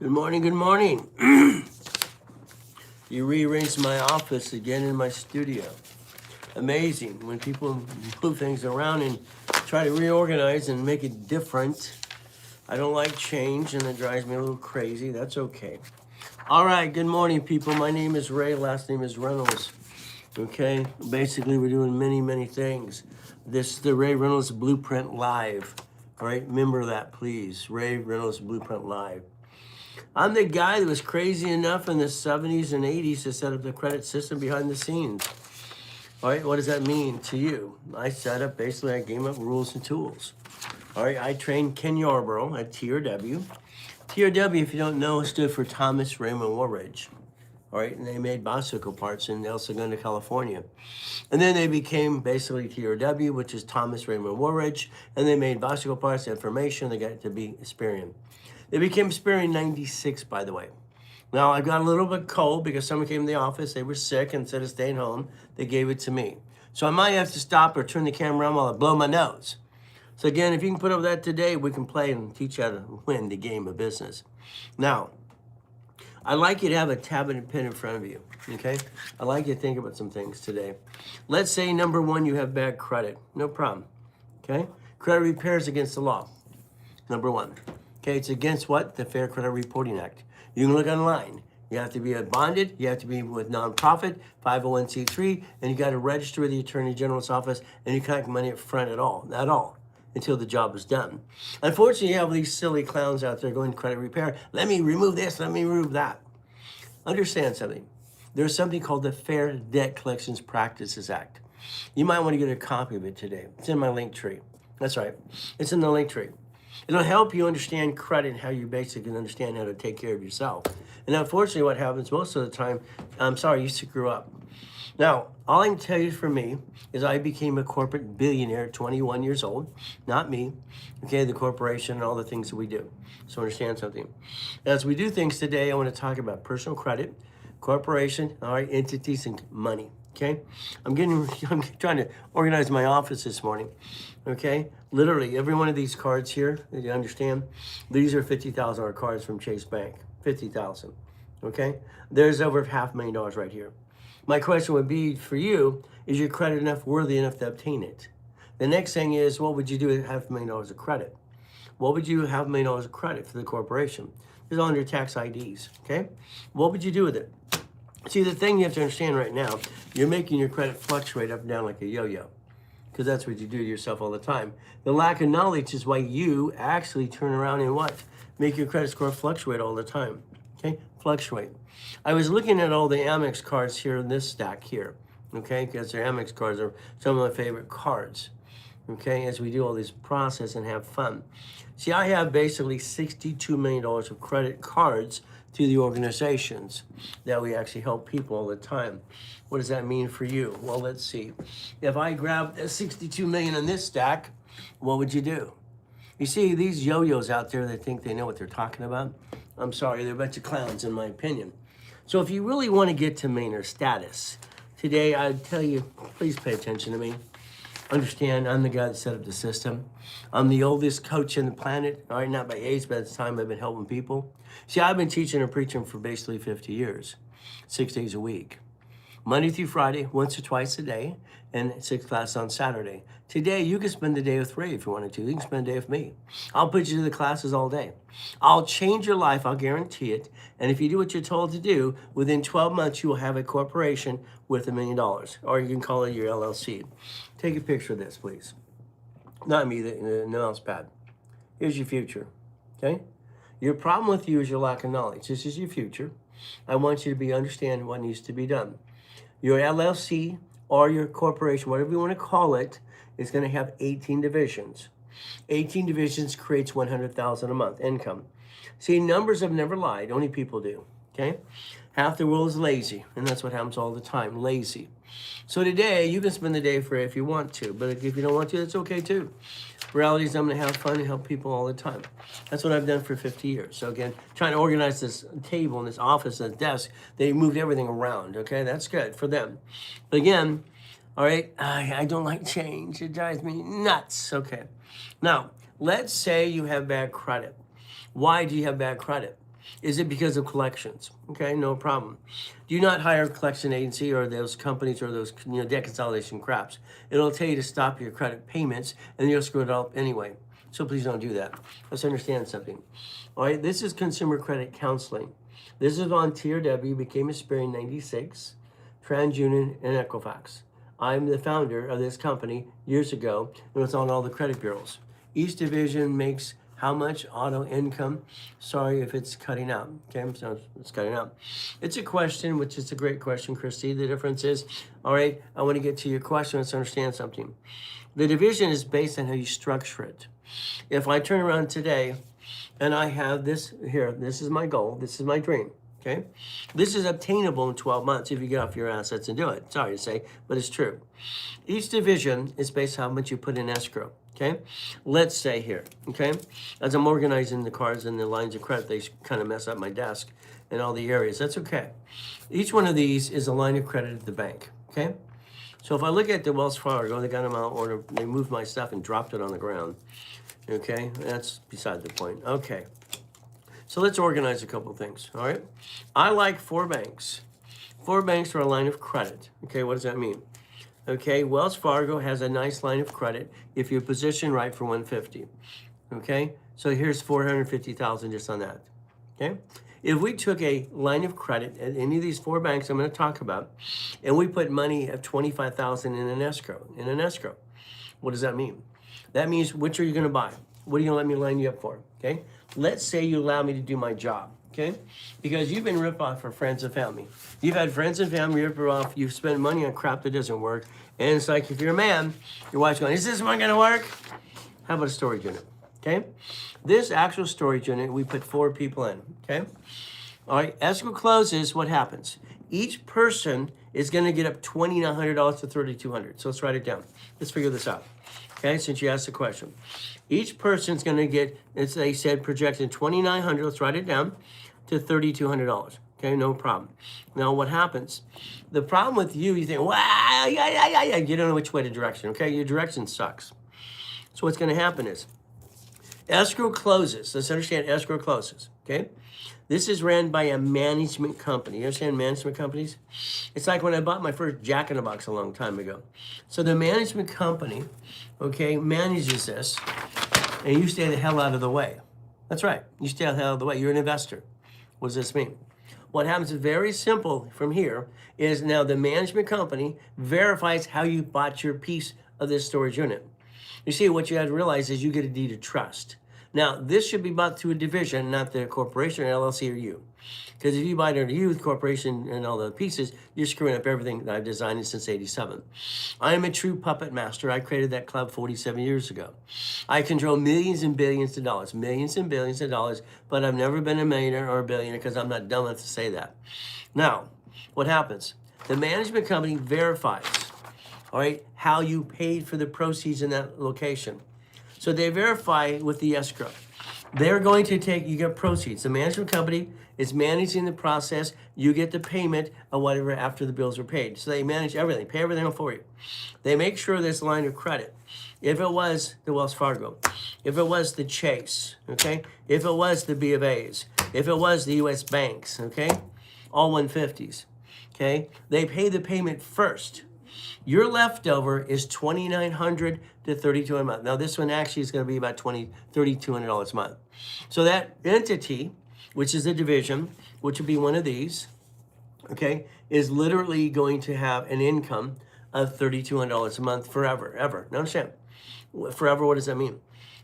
Good morning, good morning. You rearranged my office again in my studio. Amazing when people move things around and try to reorganize and make it different. I don't like change and it drives me a little crazy. That's okay. All right, good morning, people. My name is Ray, last name is Reynolds. Okay, basically we're doing many things. This is the Ray Reynolds Blueprint Live. All right, remember that, please. Ray Reynolds Blueprint Live. I'm the guy that was crazy enough in the 70s and 80s to set up the credit system behind the scenes. All right, what does that mean to you? I gave up rules and tools. All right, I trained Ken Yarborough at TRW. TRW, if you don't know, stood for Thomas Raymond Woolridge. All right, and they made bicycle parts in El Segundo, California. And then they became basically TRW, which is Thomas Raymond Woolridge, and they made bicycle parts, information, they got to be Experian. They became Experian in 96, by the way. Now, I got a little bit cold because someone came to the office, they were sick, and instead of staying home, they gave it to me. So I might have to stop or turn the camera on while I blow my nose. So again, if you can put up with that today, we can play and teach you how to win the game of business. Now, I'd like you to have a tablet and pen in front of you, okay? I'd like you to think about some things today. Let's say, number one, you have bad credit. No problem, okay? Credit repair is against the law, number one. Okay, it's against what? The Fair Credit Reporting Act. You can look online. You have to be bonded, you have to be with nonprofit, 501c3, and you got to register with the Attorney General's office, and you can't get money up front at all, not all, until the job is done. Unfortunately, you have these silly clowns out there going credit repair. Let me remove this, let me remove that. Understand something. There's something called the Fair Debt Collections Practices Act. You might want to get a copy of it today. It's in my link tree. That's right. It's in the link tree. It'll help you understand credit and how you basically understand how to take care of yourself. And unfortunately, what happens most of the time, you used to screw up. Now, all I can tell you for me is I became a corporate billionaire at 21 years old. Not me, okay, the corporation and all the things that we do. So understand something. As we do things today, I want to talk about personal credit, corporation, all right, entities, and money. Okay, I'm trying to organize my office this morning. Okay, literally every one of these cards here, you understand, these are $50,000 cards from Chase Bank. 50,000. Okay, there's over $500,000 right here. My question would be for you: is your credit worthy enough to obtain it? The next thing is, what would you do with $500,000 of credit? What would you have $500,000 of credit for the corporation? It's on your tax IDs. Okay, what would you do with it? See, the thing you have to understand right now, you're making your credit fluctuate up and down like a yo-yo, because that's what you do to yourself all the time. The lack of knowledge is why you actually turn around and what? Make your credit score fluctuate all the time, okay? Fluctuate. I was looking at all the Amex cards here in this stack here, okay? Because their Amex cards are some of my favorite cards, okay? As we do all this process and have fun. See, I have basically $62 million of credit cards to the organizations that we actually help people all the time. What does that mean for you? Well, let's see. If I grab 62 million in this stack, what would you do? You see, these yo-yos out there that think they know what they're talking about, I'm sorry, they're a bunch of clowns in my opinion. So if you really want to get to Mainer status, today I'd tell you, please pay attention to me. Understand, I'm the guy that set up the system. I'm the oldest coach on the planet, all right, not by age, but at the time I've been helping people. See, I've been teaching and preaching for basically 50 years, 6 days a week. Monday through Friday, once or twice a day, and 6 classes on Saturday. Today, you can spend the day with Ray if you wanted to. You can spend the day with me. I'll put you to the classes all day. I'll change your life, I'll guarantee it. And if you do what you're told to do, within 12 months, you will have a corporation worth $1 million. Or you can call it your LLC. Take a picture of this, please. Not me, the mouse pad. Here's your future, okay? Your problem with you is your lack of knowledge. This is your future. I want you to understand what needs to be done. Your LLC or your corporation, whatever you want to call it, is going to have 18 divisions. 18 divisions creates $100,000 a month income. See, numbers have never lied. Only people do, okay? Half the world is lazy, and that's what happens all the time, lazy. So today, you can spend the day free if you want to, but if you don't want to, that's okay too. Reality is I'm going to have fun and help people all the time. That's what I've done for 50 years. So again, trying to organize this table and this office and desk, they moved everything around, okay? That's good for them. But again, all right, I don't like change. It drives me nuts, okay? Now, let's say you have bad credit. Why do you have bad credit? Is it because of collections? Okay, no problem. Do not hire a collection agency or those companies or those debt consolidation craps. It'll tell you to stop your credit payments and you'll screw it up anyway. So please don't do that. Let's understand something. All right, this is consumer credit counseling. This is on TRW, became Experian in 96, TransUnion, and Equifax. I'm the founder of this company years ago, and it's on all the credit bureaus. Each division makes how much auto income. Sorry if it's cutting out. Okay, so it's cutting out. It's a question, which is a great question, Christy. The difference is, all right, I want to get to your question. Let's understand something. The division is based on how you structure it. If I turn around today and I have this here, this is my goal, this is my dream. Okay, this is obtainable in 12 months if you get off your assets and do it. Sorry to say, but it's true. Each division is based on how much you put in escrow. Okay, let's say here, okay, as I'm organizing the cards and the lines of credit, they kind of mess up my desk and all the areas. That's okay. Each one of these is a line of credit at the bank. Okay, so if I look at the Wells Fargo, they got them out of order, they moved my stuff and dropped it on the ground. Okay, that's beside the point. Okay, so let's organize a couple of things. All right, I like 4 banks. 4 banks are a line of credit. Okay, what does that mean? Okay, Wells Fargo has a nice line of credit if you're positioned right for 150. Okay, so here's 450,000 just on that. Okay, if we took a line of credit at any of these 4 banks I'm going to talk about, and we put money of 25,000 in an escrow, what does that mean? That means which are you going to buy? What are you going to let me line you up for? Okay, let's say you allow me to do my job. Okay, because you've been ripped off for friends and family. You've had friends and family rip you off. You've spent money on crap that doesn't work. And it's like if you're a man, your wife's going, is this one going to work? How about a storage unit? Okay, this actual storage unit, we put 4 people in. Okay, all right, escrow closes, what happens? Each person is going to get up $2,900 to $3,200. So let's write it down. Let's figure this out. Okay, since you asked the question. Each person's going to get, as they said, projected $2,900, let's write it down, to $3,200. Okay, no problem. Now what happens? The problem with you think, wow, yeah, you don't know which way to direction. Okay, your direction sucks. So what's going to happen is, escrow closes. Let's understand escrow closes. Okay, this is ran by a management company. You understand management companies? It's like when I bought my first Jack in the Box a long time ago. So the management company, okay, manages this, and you stay the hell out of the way. That's right. You stay the hell out of the way. You're an investor. What does this mean? What happens is very simple from here is now the management company verifies how you bought your piece of this storage unit. You see, what you have to realize is you get a deed of trust. Now, this should be bought through a division, not the corporation or LLC or you. Because if you buy it under you, the corporation and all the pieces, you're screwing up everything that I've designed since '87. I am a true puppet master. I created that club 47 years ago. I control millions and billions of dollars, but I've never been a millionaire or a billionaire because I'm not dumb enough to say that. Now, what happens? The management company verifies, all right, how you paid for the proceeds in that location. So they verify with the escrow. They're going to take, you get proceeds. The management company is managing the process. You get the payment of whatever after the bills are paid. So they manage everything, pay everything for you. They make sure this line of credit, if it was the Wells Fargo, if it was the Chase, okay, if it was the B of A's, if it was the US banks, okay, all 150s, okay, they pay the payment first. Your leftover is $2,900 to $3,200 a month. Now this one actually is going to be about $3,200 a month. So that entity, which is a division, which would be one of these, okay, is literally going to have an income of $3,200 a month forever, ever. Now understand, forever, what does that mean?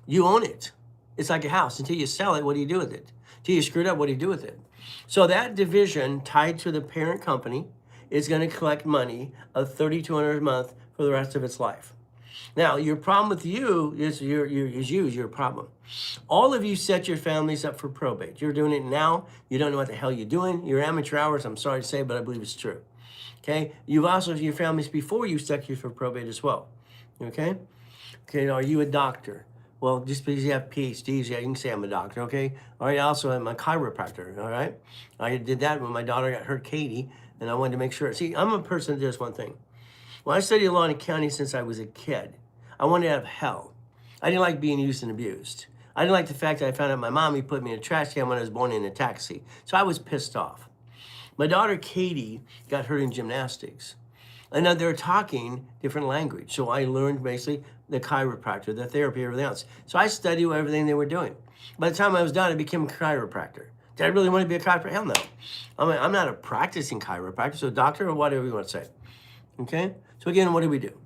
You own it. It's like a house. Until you sell it, what do you do with it? Until you screw it up, what do you do with it? So that division tied to the parent company is going to collect money of $3,200 a month for the rest of its life. Now, your problem with you is your problem. All of you set your families up for probate. You're doing it now. You don't know what the hell you're doing. You're amateur hours, I'm sorry to say, but I believe it's true. Okay? You've also, your families before you set you for probate as well. Okay? Okay, are you a doctor? Well, just because you have PhDs, yeah, you can say I'm a doctor, okay? All right, also I'm a chiropractor, all right? I did that when my daughter got hurt, Katie, and I wanted to make sure. See, I'm a person that does one thing. Well, I studied law and accounting since I was a kid. I wanted out of hell. I didn't like being used and abused. I didn't like the fact that I found out my mommy put me in a trash can when I was born in a taxi. So I was pissed off. My daughter Katie got hurt in gymnastics. And now they're talking different language. So I learned basically the chiropractor, the therapy, everything else. So I studied everything they were doing. By the time I was done, I became a chiropractor. Did I really want to be a chiropractor? Hell no. I mean, I'm not a practicing chiropractor, so doctor or whatever you want to say. Okay? So again, what do we do?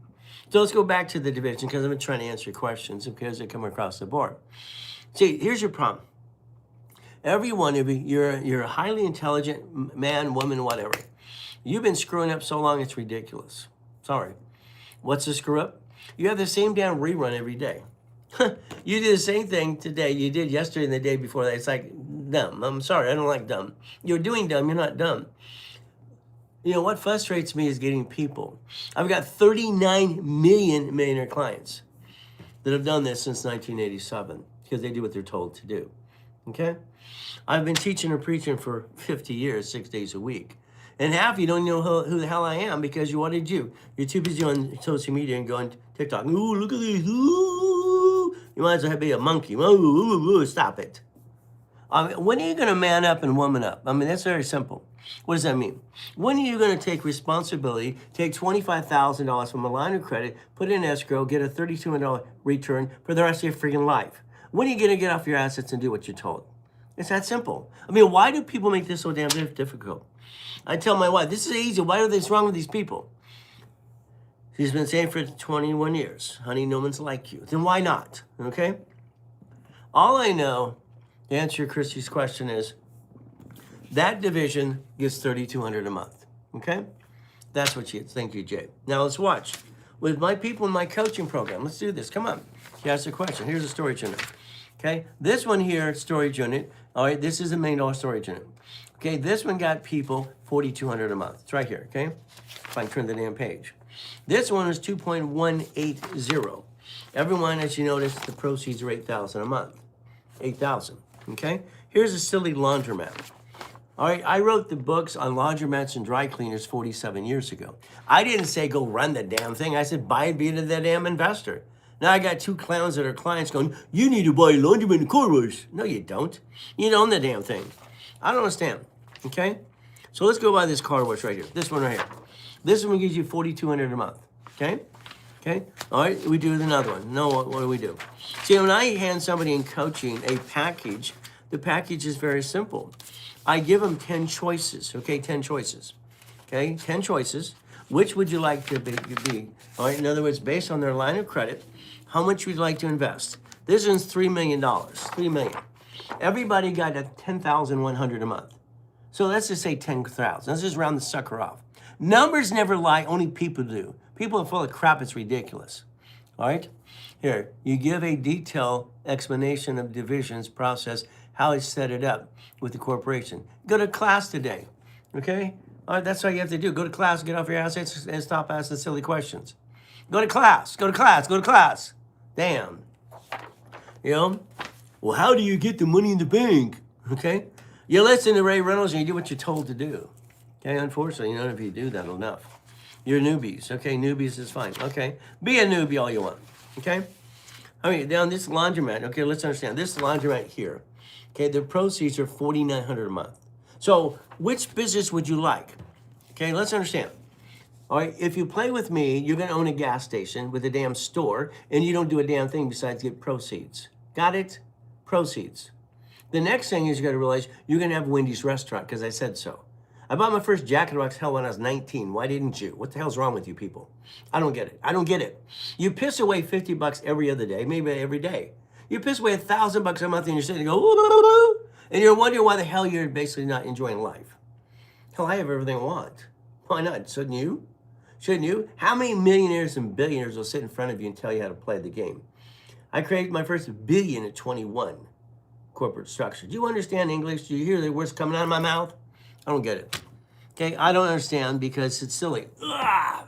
So let's go back to the division because I've been trying to answer your questions because they come across the board. See, here's your problem. Every one of you, you're a highly intelligent man, woman, whatever. You've been screwing up so long, it's ridiculous. Sorry. What's the screw up? You have the same damn rerun every day. You do the same thing today you did yesterday and the day before that. It's like dumb. I'm sorry, I don't like dumb. You're doing dumb, you're not dumb. You know, what frustrates me is getting people. I've got 39 million millionaire clients that have done this since 1987 because they do what they're told to do. Okay? I've been teaching and preaching for 50 years, 6 days a week. And half of you don't know who the hell I am because what did you? You're too busy on social media and going TikTok. Ooh, look at this. Ooh. You might as well be a monkey. Ooh, stop it. When are you going to man up and woman up? I mean, that's very simple. What does that mean? When are you going to take responsibility, take $25,000 from a line of credit, put it in escrow, get a $3,200 return for the rest of your freaking life? When are you going to get off your assets and do what you're told? It's that simple. I mean, why do people make this so damn difficult? I tell my wife, this is easy. Why are this wrong with these people? She's been saying for 21 years, honey, no one's like you. Then why not? Okay? All I know, to answer Christy's question, is that division gets $3,200 a month. Okay? That's what she gets. Thank you, Jay. Now let's watch. With my people in my coaching program, let's do this. Come on. She asked a question. Here's a storage unit. Okay? This one here, storage unit. All right, this is a $1 million storage unit. Okay, this one got people $4,200 a month. It's right here, okay? If I can turn the damn page. This one is 2.180. Everyone, as you notice, the proceeds are $8,000 a month. $8,000, okay? Here's a silly laundromat. All right, I wrote the books on laundromats and dry cleaners 47 years ago. I didn't say go run the damn thing. I said buy and be the damn investor. Now I got two clowns that are clients going, you need to buy a laundromat and car wash. No, you don't. You don't own the damn thing. I don't understand, okay? So let's go buy this car wash right here. This one right here. This one gives you $4,200 a month, okay? Okay, all right, we do another one. No, what do we do? See, when I hand somebody in coaching a package, the package is very simple. I give them 10 choices, okay, 10 choices, okay, 10 choices. Which would you like to be? All right, in other words, based on their line of credit, how much would you like to invest? This one's $3 million, $3 million. Everybody got a $10,100 a month. So let's just say 10,000. Let's just round the sucker off. Numbers never lie, only people do. People are full of crap, it's ridiculous. All right? Here, you give a detailed explanation of divisions process, how I set it up with the corporation. Go to class today, okay? All right, that's all you have to do. Go to class, get off your assets, and stop asking silly questions. Go to class, go to class, go to class. Damn. You know? Well, how do you get the money in the bank? Okay? You listen to Ray Reynolds and you do what you're told to do. Okay, unfortunately, none of you do that enough. You're newbies. Okay, newbies is fine. Okay, be a newbie all you want. Okay? I mean, down this laundromat, okay, let's understand. This laundromat here, okay, the proceeds are $4,900 a month. So, which business would you like? Okay, let's understand. All right, if you play with me, you're going to own a gas station with a damn store, and you don't do a damn thing besides get proceeds. Got it? Proceeds. The next thing is you got to realize you're going to have Wendy's restaurant because I said so. I bought my first Jack in the Box hell when I was 19. Why didn't you? What the hell's wrong with you people? I don't get it. I don't get it. You piss away $50 every other day, maybe every day. You piss away $1,000 a month and you're sitting and go, and you're wondering why the hell you're basically not enjoying life. Hell, I have everything I want. Why not? Shouldn't you? Shouldn't you? How many millionaires and billionaires will sit in front of you and tell you how to play the game? I created my first billion at 21 corporate structure. Do you understand English? Do you hear the words coming out of my mouth? I don't get it. Okay, I don't understand because it's silly. Ugh.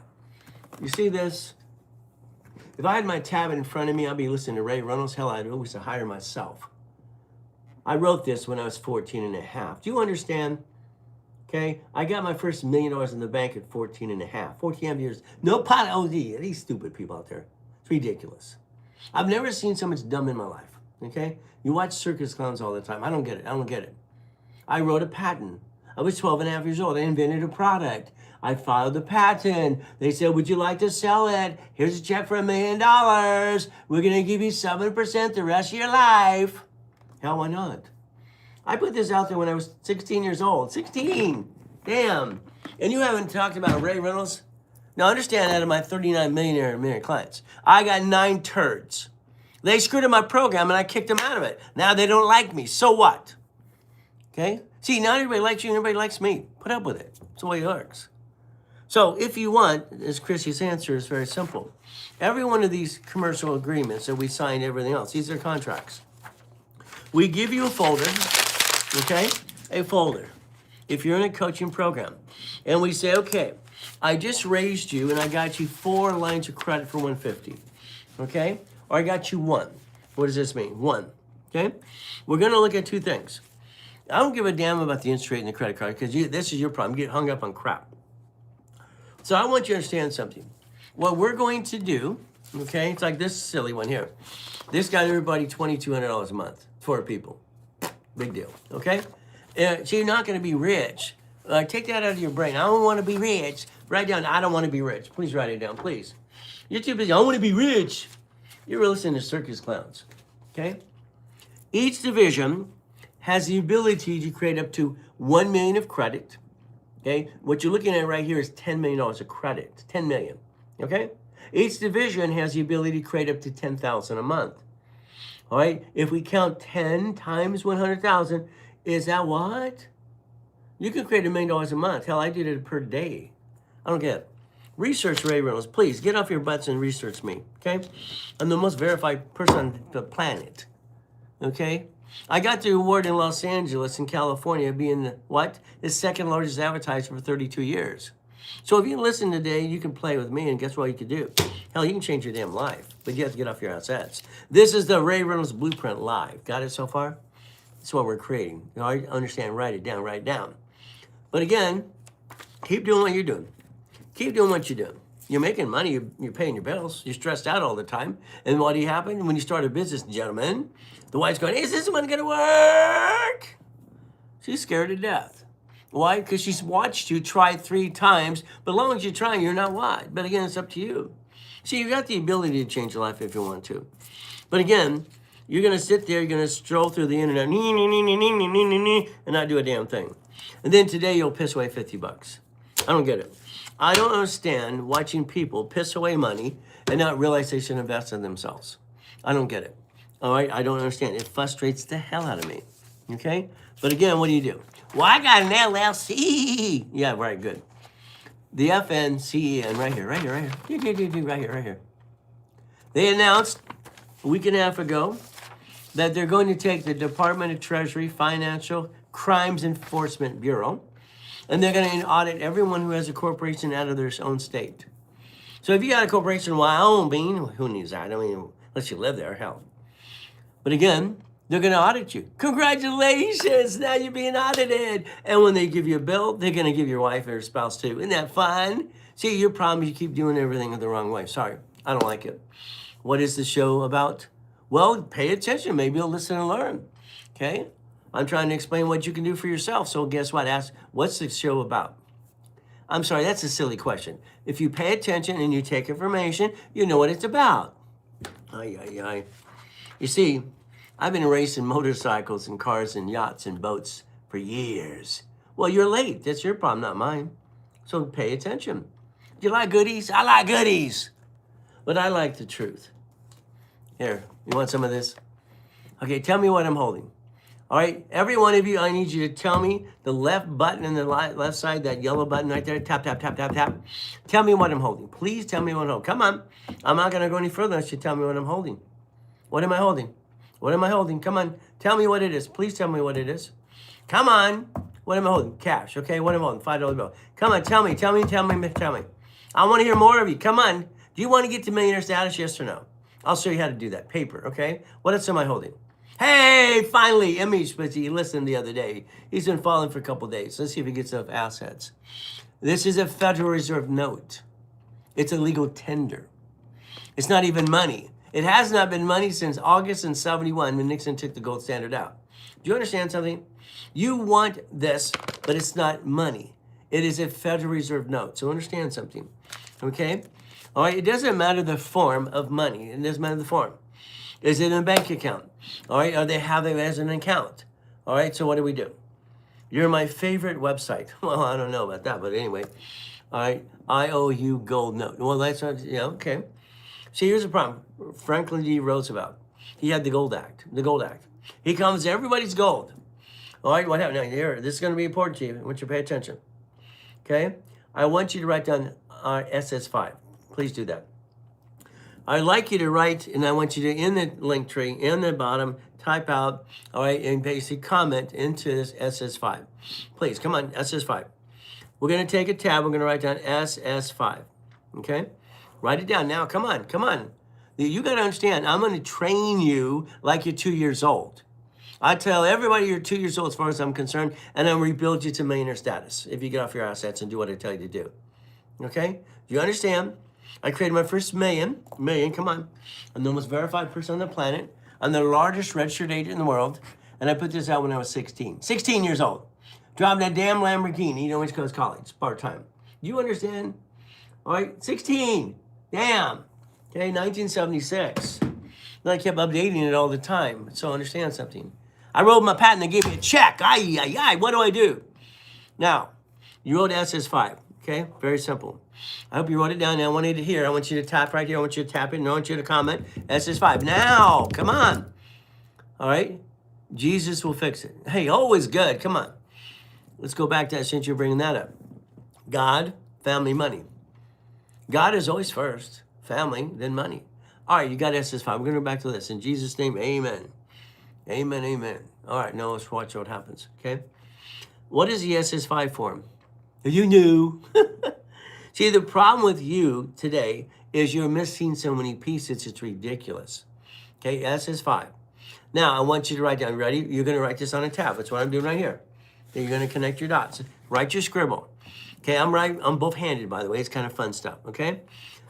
You see this? If I had my tab in front of me, I'd be listening to Ray Reynolds. Hell, I'd always hire myself. I wrote this when I was 14 and a half. Do you understand? Okay, I got my first $1 million in the bank at 14 and a half. 14 years. No pot OD. These stupid people out there. It's ridiculous. I've never seen so much dumb in my life. okay? You watch circus clowns all the time. I don't get it. I don't get it. I wrote a patent. I was 12 and a half years old. I invented a product. I filed the patent. They said, would you like to sell it? Here's a check for $1 million. We're going to give you 7% the rest of your life. Hell, why not? I put this out there when I was 16 years old. 16! Damn. And you haven't talked about Ray Reynolds? Now understand, out of my 39 millionaire clients, I got 9 turds. They screwed up my program and I kicked them out of it. Now they don't like me. So what? Okay? See, not everybody likes you and everybody likes me. Put up with it. That's the way it works. So if you want, as Chrissy's answer is very simple. Every one of these commercial agreements that we sign, everything else, these are contracts. We give you a folder, okay? A folder. If you're in a coaching program. And we say, okay, I just raised you and I got you 4 lines of credit for 150. Okay? Or I got you 1. What does this mean? 1. Okay? We're going to look at 2 things. I don't give a damn about the interest rate and the credit card because this is your problem. You get hung up on crap. So I want you to understand something. What we're going to do, okay, it's like this silly one here. This got everybody $2,200 a month. 4 people. Big deal, okay? So you're not going to be rich. Take that out of your brain. I don't want to be rich. Write down, I don't want to be rich. Please write it down, please. You're too busy. I want to be rich. You're listening to circus clowns, okay? Each division has the ability to create up to $1 million of credit. Okay, what you're looking at right here is $10 million of credit, $10 million, okay? Each division has the ability to create up to $10,000 a month, all right? If we count 10 times 100,000, is that what? You can create $1 million a month. Hell, I did it per day. I don't get it. Research Ray Reynolds. Please, get off your butts and research me, okay? I'm the most verified person on the planet, okay? I got the award in Los Angeles in California being the second largest advertiser for 32 years. So if you listen today, you can play with me and guess what you can do? Hell, you can change your damn life, but you have to get off your assets. This is the Ray Reynolds Blueprint Live. Got it so far? That's what we're creating. You know, I understand, write it down. But again, keep doing what you're doing. Keep doing what you're doing. You're making money, you're paying your bills, you're stressed out all the time. And what do you happen when you start a business, gentlemen? The wife's going, is this one gonna work? She's scared to death. Why? Because she's watched you try 3 times, but as long as you're trying, you're not what? But again, it's up to you. See, you got the ability to change your life if you want to. But again, you're gonna sit there, you're gonna stroll through the internet, and not do a damn thing. And then today you'll piss away $50. I don't get it. I don't understand watching people piss away money and not realize they should invest in themselves. I don't get it. All right, I don't understand. It frustrates the hell out of me. Okay? But again, what do? Well, I got an LLC. Yeah, right, good. The FNCEN, right here. Right here. They announced a week and a half ago that they're going to take the Department of Treasury Financial Crimes Enforcement Bureau, and they're going to audit everyone who has a corporation out of their own state. So if you got a corporation in Wyoming, who needs that? I mean, unless you live there, hell. But again, they're going to audit you. Congratulations, now you're being audited. And when they give you a bill, they're going to give your wife or your spouse too. Isn't that fun? See, your problem is you keep doing everything the wrong way. Sorry, I don't like it. What is the show about? Well, pay attention. Maybe you'll listen and learn. Okay? I'm trying to explain what you can do for yourself. So guess what? Ask, what's the show about? I'm sorry, that's a silly question. If you pay attention and you take information, you know what it's about. You see, I've been racing motorcycles and cars and yachts and boats for years. Well, you're late. That's your problem, not mine. So pay attention. Do you like goodies? I like goodies. But I like the truth. Here, you want some of this? Okay, tell me what I'm holding. All right, every one of you, I need you to tell me the left button in the left side, that yellow button right there, tap, tap, tap, tap, tap. Tell me what I'm holding. Please tell me what I'm holding. Come on. I'm not going to go any further unless you tell me what I'm holding. What am I holding? What am I holding? Come on. Tell me what it is. Please tell me what it is. Come on. What am I holding? Cash. Okay, what am I holding? $5 bill. Come on, tell me. I want to hear more of you. Come on. Do you want to get to millionaire status, yes or no? I'll show you how to do that. Paper, okay? What else am I holding? Hey, finally, Image, but he listened the other day. He's been following for a couple days. Let's see if he gets enough assets. This is a Federal Reserve note. It's a legal tender. It's not even money. It has not been money since August in 71 when Nixon took the gold standard out. Do you understand something? You want this, but it's not money. It is a Federal Reserve note. So understand something, okay? All right, it doesn't matter the form of money. It doesn't matter the form. Is it in a bank account? All right, or they have it as an account. All right, so what do? You're my favorite website. Well, I don't know about that, but anyway. All right, IOU gold note. Well, that's not, yeah, okay. See, here's the problem. Franklin D. Roosevelt, he had the Gold Act, He comes, everybody's gold. All right, what happened? Now, here, this is going to be important to you. I want you to pay attention. Okay? I want you to write down SS5. Please do that. I'd like you to write, and I want you to, in the link tree, in the bottom, type out, all right, and basically comment into this SS5. Please, come on, SS5. We're going to take a tab. We're going to write down SS5. Okay? Write it down now. Come on. You got to understand, I'm going to train you like you're 2 years old. I tell everybody you're 2 years old as far as I'm concerned, and I'll rebuild you to millionaire status if you get off your assets and do what I tell you to do. Okay? Do you understand? I created my first million, come on. I'm the most verified person on the planet. I'm the largest registered agent in the world, and I put this out when I was 16. 16 years old. Driving that damn Lamborghini, East Coast College, part-time. You understand? All right, 16. Damn. Okay, 1976. And I kept updating it all the time. So understand something. I wrote my patent, they gave me a check. What do I do? Now, you wrote SS5, okay? Very simple. I hope you wrote it down. Now I want you to hear. I want you to tap right here. I want you to tap it, and I want you to comment SS5. Now, come on. All right? Jesus will fix it. Hey, always good. Come on. Let's go back to that since you're bringing that up. God, family, money. God is always first. Family, then money. All right, you got SS5. We're going to go back to this. In Jesus' name, amen. Amen, amen. All right, now let's watch what happens, okay? What is the SS5 form? You knew. See, the problem with you today is you're missing so many pieces, it's ridiculous. Okay, SS5. Now, I want you to write down, ready? You're going to write this on a tab. That's what I'm doing right here. Okay, you're going to connect your dots. Write your scribble. Okay, I'm both-handed, by the way. It's kind of fun stuff, okay?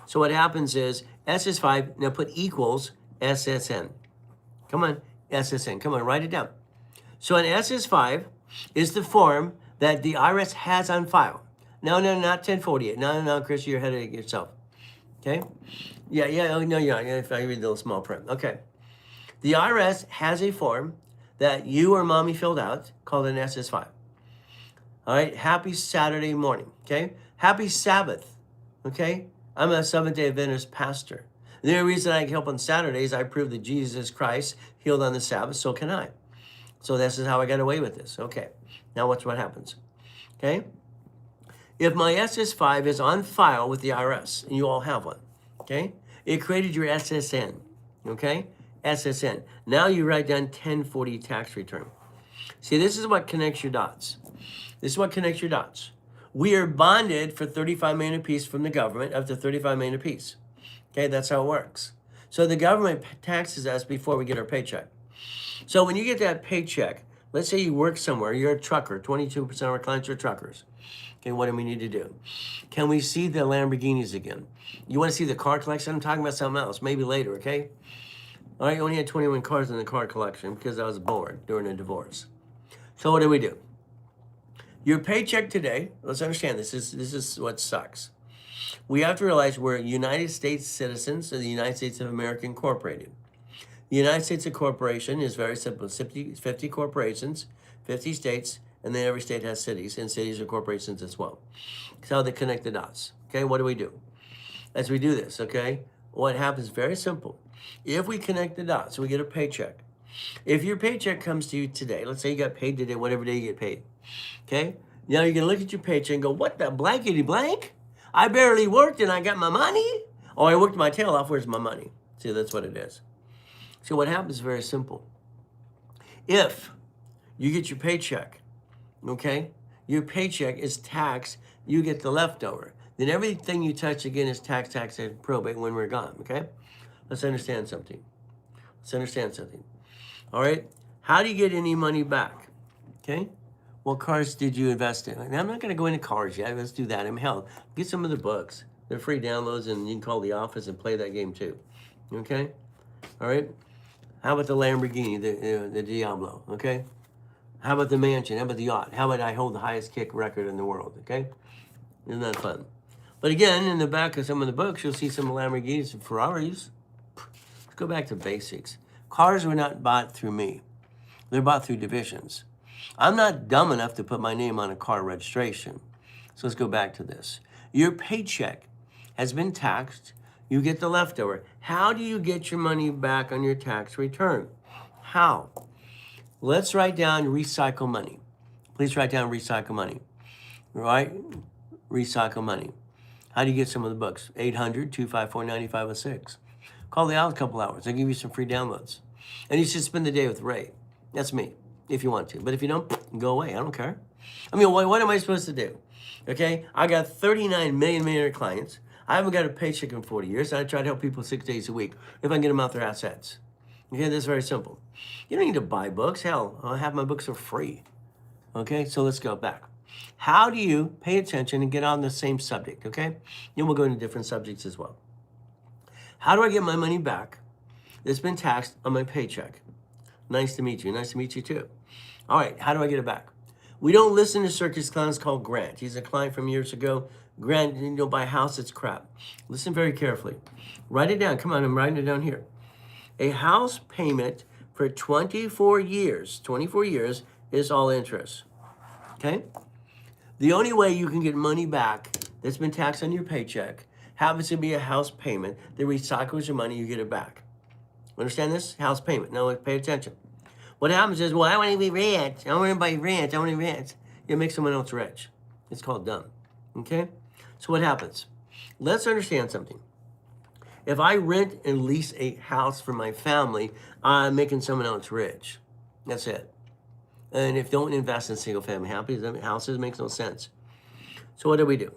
So what happens is SS5, now put equals SSN. Come on, SSN. Come on, write it down. So an SS5 is the form that the IRS has on file. No, not 1048. No, Chris, you're ahead of yourself. Okay? Yeah, no, you're not. If I read the little small print. Okay. The IRS has a form that you or mommy filled out called an SS5. All right? Happy Saturday morning. Okay? Happy Sabbath. Okay? I'm a Seventh-day Adventist pastor. The only reason I can help on Saturdays, I prove that Jesus Christ healed on the Sabbath, so can I. So this is how I got away with this. Okay. Now watch what happens. Okay? If my SS5 is on file with the IRS, and you all have one, okay? It created your SSN, okay? SSN. Now you write down 1040 tax return. See, this is what connects your dots. This is what connects your dots. We are bonded for $35 million apiece from the government, up to $35 million apiece. Okay, that's how it works. So the government taxes us before we get our paycheck. So when you get that paycheck, let's say you work somewhere, you're a trucker, 22% of our clients are truckers. Okay, what do we need to do? Can we see the Lamborghinis again? You want to see the car collection? I'm talking about something else, maybe later, okay? All right, you only had 21 cars in the car collection because I was bored during a divorce. So what do? Your paycheck today, let's understand this is what sucks. We have to realize we're United States citizens of the United States of America Incorporated. The United States Corporation is very simple. 50 corporations, 50 states, and then every state has cities, and cities are corporations as well. That's how they connect the dots. Okay, what do? As we do this, okay, what happens is very simple. If we connect the dots, we get a paycheck. If your paycheck comes to you today, let's say you got paid today, whatever day you get paid, okay? Now you're gonna look at your paycheck and go, what the blankety blank? I barely worked and I got my money? Oh, I worked my tail off, where's my money? See, that's what it is. So what happens is very simple. If you get your paycheck, okay, your paycheck is taxed, you get the leftover. Then everything you touch again is tax, and probate when we're gone, okay? Let's understand something. All right? How do you get any money back? Okay? What cars did you invest in? Now, I'm not going to go into cars yet. Let's do that. Hell, get some of the books. They're free downloads, and you can call the office and play that game too. Okay? All right. How about the Lamborghini, the Diablo? Okay. How about the mansion? How about the yacht? How about I hold the highest kick record in the world? Okay. Isn't that fun? But again, in the back of some of the books, you'll see some Lamborghinis and Ferraris. Let's go back to basics. Cars were not bought through me. They're bought through divisions. I'm not dumb enough to put my name on a car registration. So let's go back to this. Your paycheck has been taxed. You get the leftover. How do you get your money back on your tax return? How? Let's write down recycle money. Please write down recycle money. Right? Recycle money. How do you get some of the books? 800-254-9506. Call the out a couple hours. I'll give you some free downloads. And you should spend the day with Ray. That's me, if you want to. But if you don't, go away. I don't care. I mean, what am I supposed to do? Okay? I got 39 million clients. I haven't got a paycheck in 40 years. I try to help people 6 days a week if I can get them out their assets. Okay? That's very simple. You don't need to buy books. Hell, half my books are free. Okay? So let's go back. How do you pay attention and get on the same subject? Okay? Then we'll go into different subjects as well. How do I get my money back that's been taxed on my paycheck? Nice to meet you. Nice to meet you too. All right, how do I get it back? We don't listen to circus clowns called Grant. He's a client from years ago. Grant, buy a house, it's crap. Listen very carefully. Write it down. Come on, I'm writing it down here. A house payment for 24 years is all interest. Okay? The only way you can get money back that's been taxed on your paycheck happens to be a house payment that recycles your money, you get it back. Understand this? House payment. Now, pay attention. What happens is, well, I want to be rich. I want to buy rent. I want to be rich. You make someone else rich. It's called dumb. Okay? So what happens? Let's understand something. If I rent and lease a house for my family, I'm making someone else rich. That's it. And if don't invest in single family houses, it makes no sense. So what do?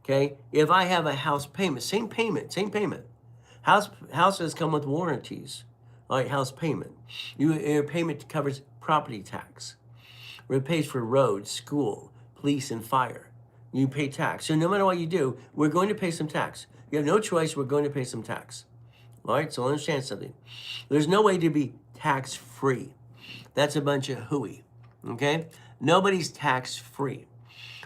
Okay? If I have a house payment, same payment. Houses come with warranties. All right, house payment. Your payment covers property tax. It pays for roads, school, police, and fire. You pay tax. So no matter what you do, we're going to pay some tax. You have no choice. We're going to pay some tax. All right, so understand something. There's no way to be tax-free. That's a bunch of hooey, okay? Nobody's tax-free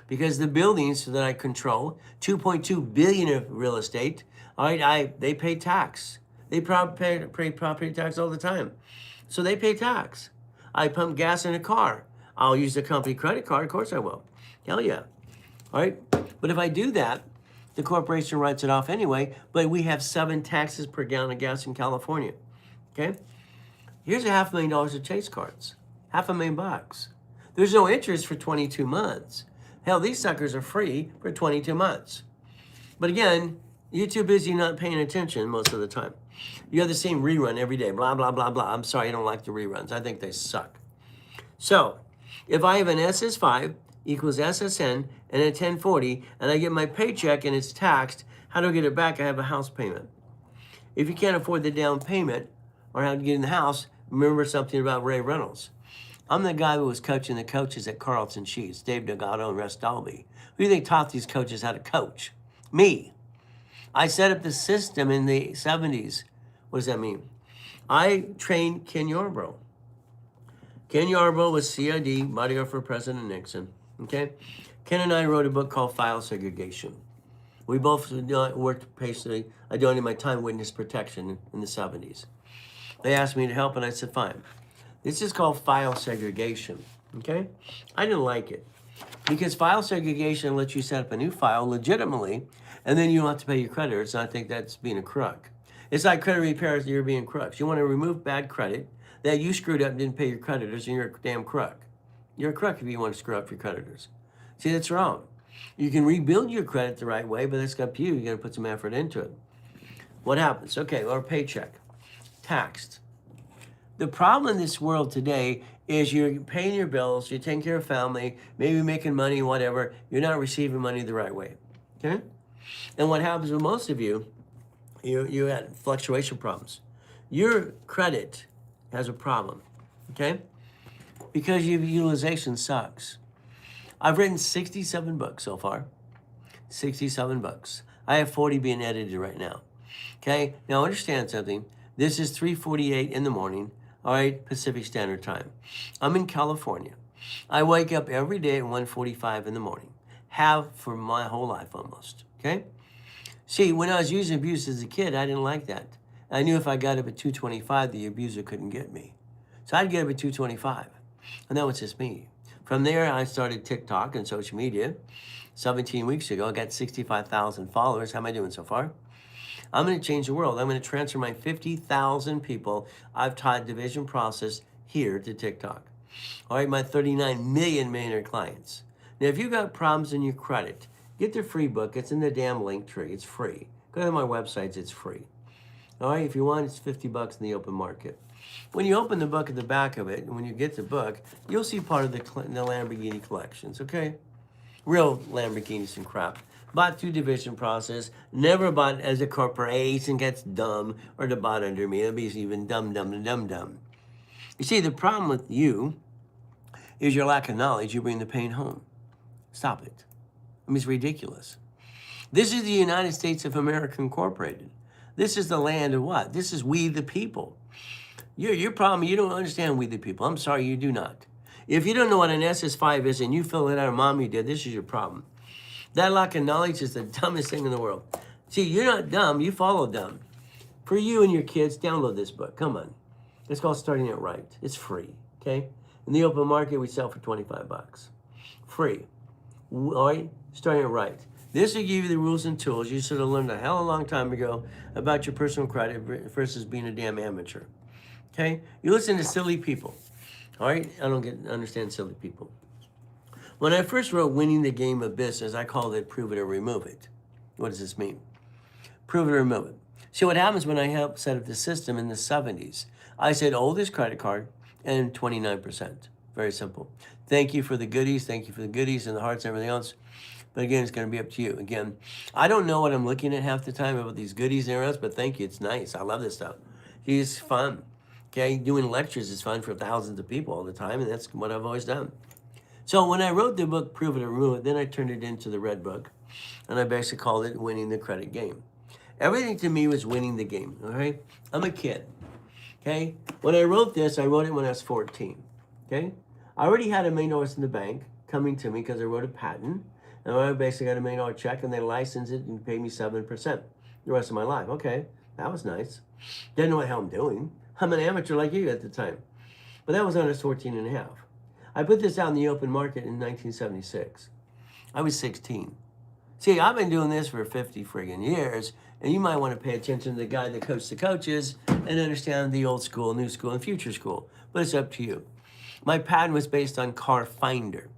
because the buildings that I control, 2.2 billion of real estate, all right, they pay tax. They pay property tax all the time. So they pay tax. I pump gas in a car. I'll use the company credit card. Of course I will. Hell yeah. All right. But if I do that, the corporation writes it off anyway. But we have 7 taxes per gallon of gas in California. Okay. Here's $500,000 of Chase cards. $500,000. There's no interest for 22 months. Hell, these suckers are free for 22 months. But again, you're too busy not paying attention most of the time. You have the same rerun every day, blah, blah, blah, blah. I'm sorry, I don't like the reruns. I think they suck. So, if I have an SS5 equals SSN and a 1040, and I get my paycheck and it's taxed, how do I get it back? I have a house payment. If you can't afford the down payment or how to get in the house, remember something about Ray Reynolds. I'm the guy who was coaching the coaches at Carlton Sheets, Dave Delgado and Russ Dalby. Who do you think taught these coaches how to coach? Me. I set up the system in the 70s. What does that mean? I trained Ken Yarbrough. Ken Yarbrough was CID, bodyguard for President Nixon. Okay? Ken and I wrote a book called File Segregation. We both worked patiently. I donated my time witness protection in the 70s. They asked me to help, and I said, fine. This is called file segregation. Okay? I didn't like it because file segregation lets you set up a new file legitimately, and then you don't have to pay your creditors. And I think that's being a crook. It's like credit repairers, you're being crooks. You want to remove bad credit that you screwed up and didn't pay your creditors, and you're a damn crook. You're a crook if you want to screw up your creditors. See, that's wrong. You can rebuild your credit the right way, but that's up to you. You got to put some effort into it. What happens? Okay, our paycheck, taxed. The problem in this world today is you're paying your bills, you're taking care of family, maybe making money, whatever. You're not receiving money the right way. Okay? And what happens with most of you had fluctuation problems. Your credit has a problem, okay? Because your utilization sucks. I've written 67 books so far. 67 books. I have 40 being edited right now. Okay? Now understand something. This is 3:48 in the morning, all right, Pacific Standard Time. I'm in California. I wake up every day at 1:45 in the morning. Have for my whole life almost, okay? See, when I was using abuse as a kid, I didn't like that. I knew if I got up at 2:25, the abuser couldn't get me. So I'd get up at 2:25, and that was just me. From there, I started TikTok and social media. 17 weeks ago, I got 65,000 followers. How am I doing so far? I'm going to change the world. I'm going to transfer my 50,000 people I've taught division process here to TikTok. All right, my 39 million millionaire clients. Now, if you've got problems in your credit, get the free book. It's in the damn link tree. It's free. Go to my websites. It's free. All right, if you want, it's $50 in the open market. When you open the book at the back of it, and when you get the book, you'll see part of the Lamborghini collections, okay? Real Lamborghinis and crap. Bought through division process, never bought as a corporation, gets dumb, or to bought under me. It'll be even dumb. You see, the problem with you is your lack of knowledge. You bring the pain home. Stop it. I mean, it's ridiculous. This is the United States of America Incorporated. This is the land of what? This is we the people. Your problem, you don't understand we the people. I'm sorry, you do not. If you don't know what an SS5 is and you fill it out, mom, you did, this is your problem. That lack of knowledge is the dumbest thing in the world. See, you're not dumb, you follow dumb. For you and your kids, download this book. Come on. It's called Starting It Right. It's free, okay? In the open market, we sell for 25 bucks. Free. All right? Starting It Right. This will give you the rules and tools you should have learned a hell of a long time ago about your personal credit versus being a damn amateur. Okay? You listen to silly people. All right? I don't understand silly people. When I first wrote Winning the Game of Business, I called it Prove It or Remove It. What does this mean? Prove it or remove it. See what happens when I helped set up the system in the 70s. I said oldest credit card and 29%. Very simple. Thank you for the goodies. Thank you for the goodies and the hearts and everything else. But again, it's going to be up to you. Again, I don't know what I'm looking at half the time about these goodies and everything else, but thank you. It's nice. I love this stuff. It's fun. Okay, doing lectures is fun for thousands of people all the time, and that's what I've always done. So when I wrote the book, Prove It or Remove It, then I turned it into the Red Book, and I basically called it Winning the Credit Game. Everything to me was winning the game, all right? I'm a kid, okay? When I wrote this, I wrote it when I was 14, okay? I already had $1 million in the bank coming to me because I wrote a patent, and I basically got $1 million check, and they licensed it and paid me 7% the rest of my life. Okay, that was nice. Didn't know what the hell I'm doing. I'm an amateur like you at the time. But that was when I was 14 and a half. I put this out in the open market in 1976. I was 16. See, I've been doing this for 50 friggin' years, and you might want to pay attention to the guy that coached the coaches and understand the old school, new school, and future school. But it's up to you. My patent was based on Car Finder.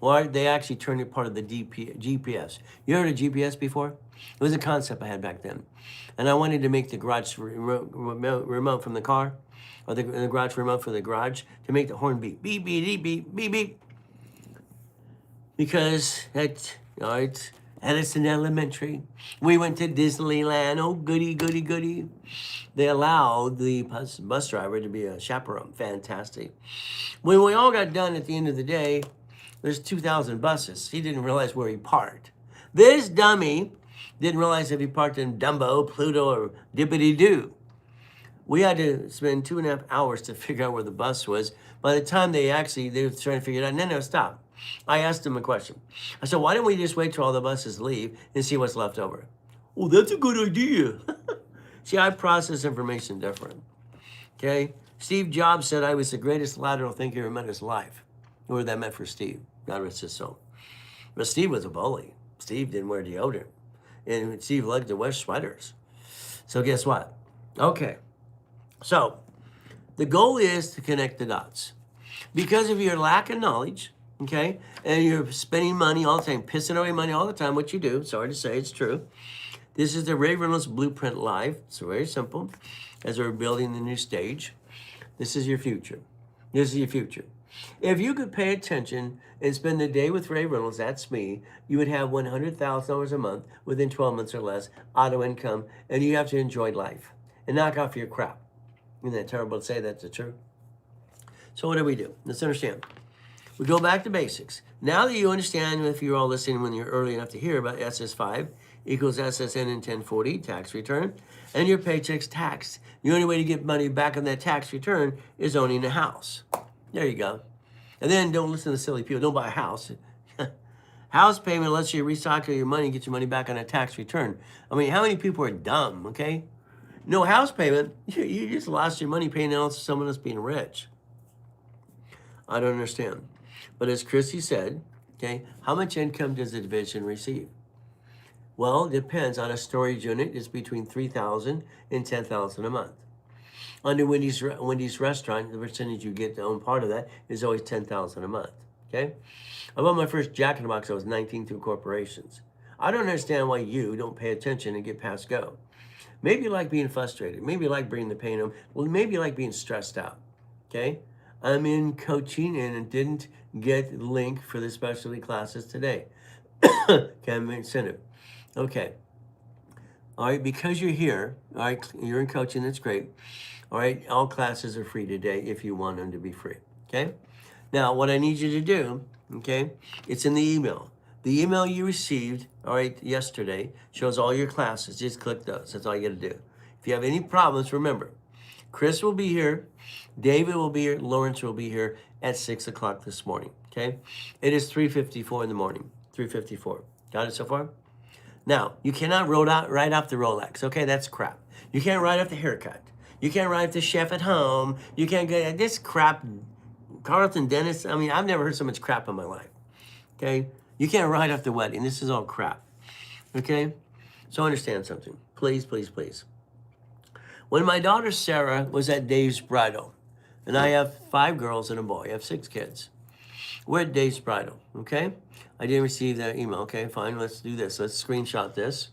Well, they actually turned it part of the GPS. You heard of GPS before? It was a concept I had back then. And I wanted to make the garage remote from the car, or the garage remote for the garage, to make the horn beep. Beep, beep, beep, beep, beep, beep. Because at Edison Elementary, we went to Disneyland. Oh, goody, goody, goody. They allowed the bus driver to be a chaperone. Fantastic. When we all got done at the end of the day, there's 2,000 buses. He didn't realize where he parked. This dummy didn't realize if he parked in Dumbo, Pluto, or Dippity-Doo. We had to spend 2.5 hours to figure out where the bus was. By the time they were trying to figure it out, no, stop. I asked him a question. I said, why don't we just wait till all the buses leave and see what's left over? Oh, that's a good idea. See, I process information different. Okay? Steve Jobs said I was the greatest lateral thinker he ever met in his life. What that meant for Steve. God rest his soul. But Steve was a bully. Steve didn't wear deodorant. And Steve liked to wear sweaters. So guess what? Okay. So the goal is to connect the dots. Because of your lack of knowledge, okay, and you're spending money all the time, pissing away money all the time, what you do, sorry to say, it's true. This is the Ray Reynolds Blueprint Live. It's very simple. As we're building the new stage, this is your future. This is your future. If you could pay attention and spend the day with Ray Reynolds, that's me, you would have $100,000 a month within 12 months or less, auto income, and you have to enjoy life and knock off your crap. Isn't that terrible to say that's the truth? So what do? Let's understand. We go back to basics. Now that you understand, if you're all listening when you're early enough to hear about SS5, equals SSN and 1040, tax return, and your paycheck's taxed. The only way to get money back on that tax return is owning a house. There you go. And then don't listen to silly people. Don't buy a house. House payment lets you recycle your money and get your money back on a tax return. I mean, how many people are dumb, okay? No house payment, you just lost your money paying out to someone else being rich. I don't understand. But as Chrissy said, okay, how much income does the division receive? Well, it depends on a storage unit. It's between $3,000 and $10,000 a month. On the Wendy's restaurant, the percentage you get to own part of that is always $10,000 a month. Okay? I bought my first Jack in the Box. I was 19 through corporations. I don't understand why you don't pay attention and get past go. Maybe you like being frustrated. Maybe you like bringing the pain home. Well, maybe you like being stressed out. Okay? I'm in coaching and didn't get the link for the specialty classes today. Can incentive. Okay. All right, because you're here, all right, you're in coaching, that's great. All right, all classes are free today if you want them to be free, okay? Now, what I need you to do, okay, it's in the email. The email you received, all right, yesterday shows all your classes. Just click those. That's all you got to do. If you have any problems, remember, Chris will be here, David will be here, Lawrence will be here at 6 o'clock this morning, okay? It is 3:54 in the morning, 3:54. Got it so far? Now, you cannot write off the Rolex, okay? That's crap. You can't write off the haircut. You can't write off the chef at home. You can't get this crap. Carlton Dennis, I mean, I've never heard so much crap in my life, okay? You can't write off the wedding. This is all crap, okay? So understand something. Please, please, please. When my daughter Sarah was at Dave's Bridal, and I have 5 girls and a boy, I have 6 kids. We're at Dave's Bridal, okay? I didn't receive that email. Okay, fine, let's do this. Let's screenshot this,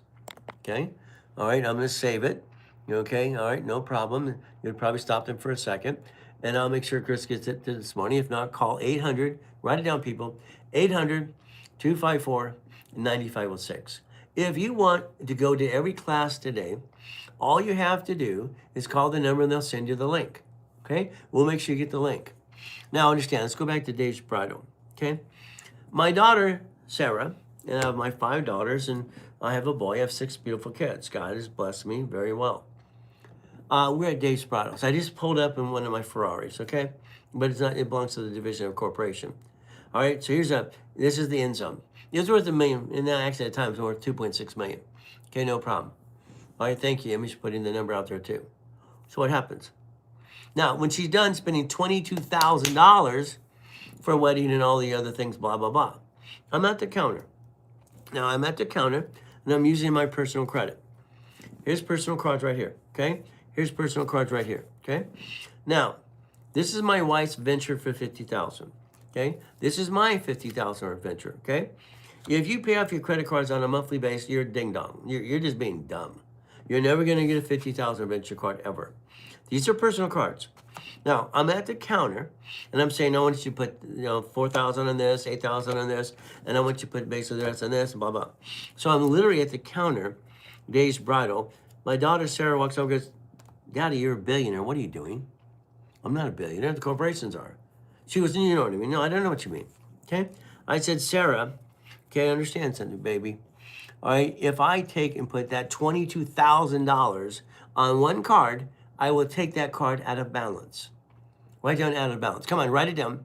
okay? All right, I'm gonna save it. Okay, all right, no problem. You'll probably stop them for a second, and I'll make sure Chris gets it this morning. If not, call 800, write it down, people, 800-254-9506. If you want to go to every class today, all you have to do is call the number and they'll send you the link, okay? We'll make sure you get the link. Now, understand, let's go back to Dave's Bridal, okay? My daughter, Sarah, and I have my 5 daughters, and I have a boy. I have 6 beautiful kids. God has blessed me very well. We're at Dave's Bridal. So I just pulled up in one of my Ferraris, okay? But it's not. It belongs to the division of corporation. All right, so this is the end zone. It's worth $1 million, and now actually at times it's worth $2.6 million. Okay, no problem. All right, thank you. I'm just putting the number out there too. So what happens? Now, when she's done spending $22,000 for a wedding and all the other things, blah, blah, blah. I'm at the counter. Now, I'm at the counter, and I'm using my personal credit. Here's personal cards right here, okay? Here's personal cards right here, okay? Now, this is my wife's venture for $50,000, okay? This is my $50,000 venture, okay? If you pay off your credit cards on a monthly basis, you're ding-dong. You're just being dumb. You're never going to get a $50,000 venture card ever. These are personal cards. Now, I'm at the counter, and I'm saying, I want you to put, $4,000 on this, $8,000 on this, and I want you to put basically the rest on this, blah, blah. So I'm literally at the counter, Dave's Bridal. My daughter, Sarah, walks over and goes, Daddy, you're a billionaire. What are you doing? I'm not a billionaire. The corporations are. She goes, you know what I mean? No, I don't know what you mean. Okay? I said, Sarah, okay, I understand something, baby. All right, if I take and put that $22,000 on one card, I will take that card out of balance. Write down out of balance. Come on, write it down.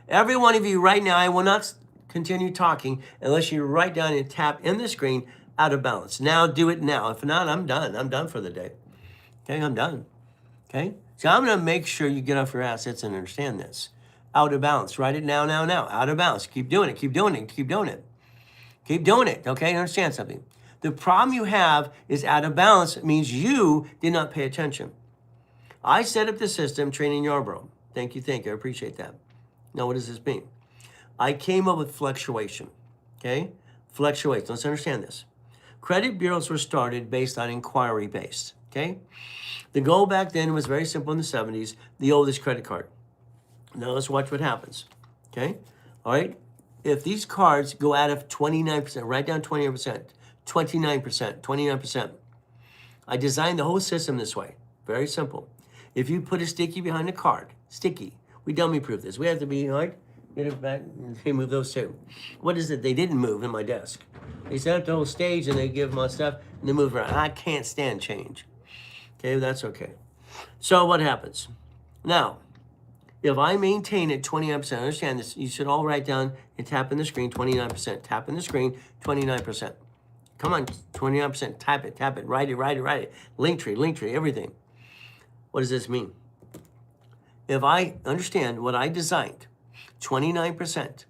Every one of you right now, I will not continue talking unless you write down and tap in the screen out of balance. Now, do it now. If not, I'm done. I'm done for the day. Okay, I'm done. Okay? So I'm going to make sure you get off your assets and understand this. Out of balance. Write it now, now, now. Out of balance. Keep doing it. Keep doing it. Keep doing it. Keep doing it. Okay? Understand something. The problem you have is out of balance. It means you did not pay attention. I set up the system, Training Yarbrough. Thank you. I appreciate that. Now, what does this mean? I came up with fluctuation. Okay? Fluctuation. Let's understand this. Credit bureaus were started based on inquiry-based. Okay? The goal back then was very simple in the 70s, the oldest credit card. Now let's watch what happens. Okay? All right? If these cards go out of 29%, write down 29%, 29%. I designed the whole system this way. Very simple. If you put a sticky behind a card, sticky, we dummy proof this. We have to be, all right? Get it back. They move those too. What is it they didn't move in my desk? They set up the whole stage and they give my stuff and they move around. I can't stand change. Okay, that's okay. So what happens? Now, if I maintain it 29%, understand this, you should all write down and tap in the screen 29%. Tap in the screen 29%. Come on, 29%. Tap it, write it. Linktree, everything. What does this mean? If I understand what I designed, 29%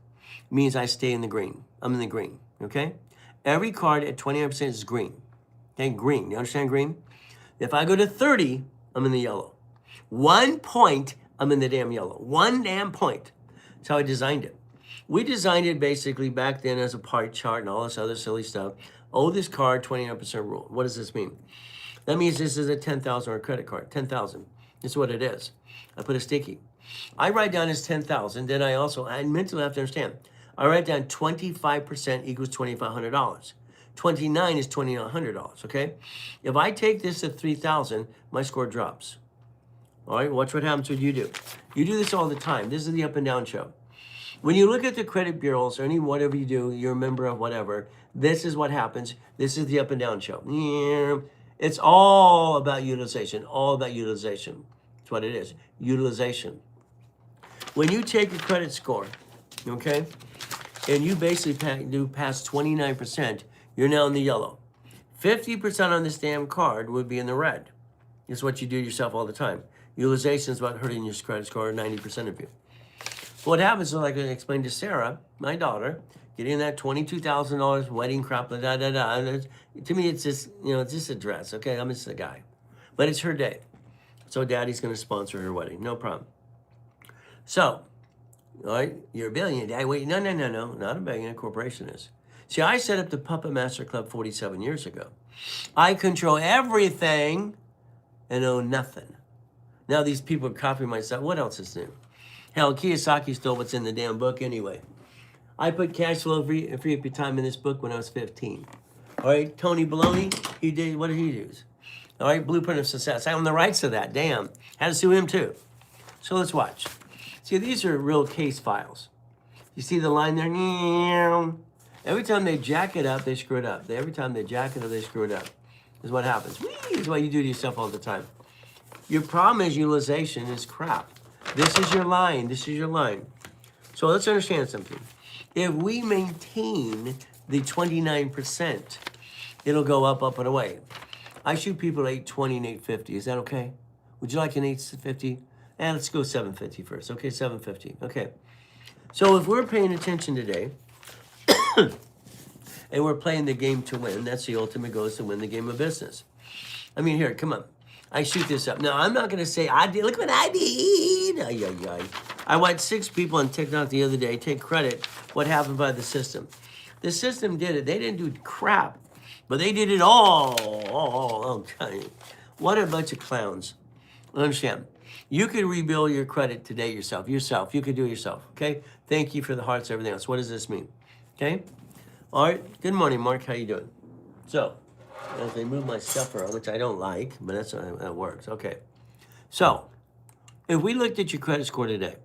means I stay in the green. I'm in the green, okay? Every card at 29% is green. Okay, green. You understand green? If I go to 30, I'm in the yellow. 1 point, I'm in the damn yellow. 1 damn point. That's how I designed it. We designed it basically back then as a pie chart and all this other silly stuff. Oh, this card, 29% rule. What does this mean? That means this is a $10,000 credit card. 10,000. That's what it is. I put a sticky. I write down as 10,000. Then I mentally have to understand. I write down 25% equals $2,500. 29 is $2,900, okay? If I take this at 3,000, my score drops. All right, watch what happens when you do. You do this all the time. This is the up and down show. When you look at the credit bureaus or any whatever you do, you're a member of whatever, this is what happens. This is the up and down show. It's all about utilization, That's what it is, utilization. When you take a credit score, okay, and you basically do past 29%, you're now in the yellow. 50% on this damn card would be in the red. It's what you do yourself all the time. Utilization is about hurting your credit score, 90% of you. What happens is, like I explained to Sarah, my daughter, getting that $22,000 wedding crap, to me, it's just, it's just a dress, okay? I'm just a guy. But it's her day. So daddy's going to sponsor her wedding, no problem. So, all right, you're a billionaire, Dad. Wait, no, not a billionaire, corporation is. See, I set up the Puppet Master Club 47 years ago. I control everything and own nothing. Now these people are copying my stuff. What else is new? Hell, Kiyosaki stole what's in the damn book anyway. I put cash flow free up your time in this book when I was 15. All right, Tony Baloney, what did he do? All right, Blueprint of Success. I own the rights to that, damn. Had to sue him too. So let's watch. See, these are real case files. You see the line there? Every time they jack it up, they screw it up. Every time they jack it up, they screw it up. This is what happens. This is what you do to yourself all the time. Your problem is utilization is crap. This is your line. So let's understand something. If we maintain the 29%, it'll go up and away. I shoot people at 820 and 850. Is that okay? Would you like an 850? Let's go 750 first. Okay, 750. Okay. So if we're paying attention today, and we're playing the game to win, that's the ultimate goal, is to win the game of business. I mean, here, come on. I shoot this up. Now, I'm not going to say, look what I did. I watched 6 people on TikTok the other day take credit what happened by the system. The system did it. They didn't do crap, but they did it all. Okay. What a bunch of clowns. Understand. You could rebuild your credit today yourself. You could do it yourself, okay? Thank you for the hearts, everything else. What does this mean? Okay? All right. Good morning, Mark. How you doing? So, as they move my stuff around, which I don't like, but that works. Okay. So, if we looked at your credit score today,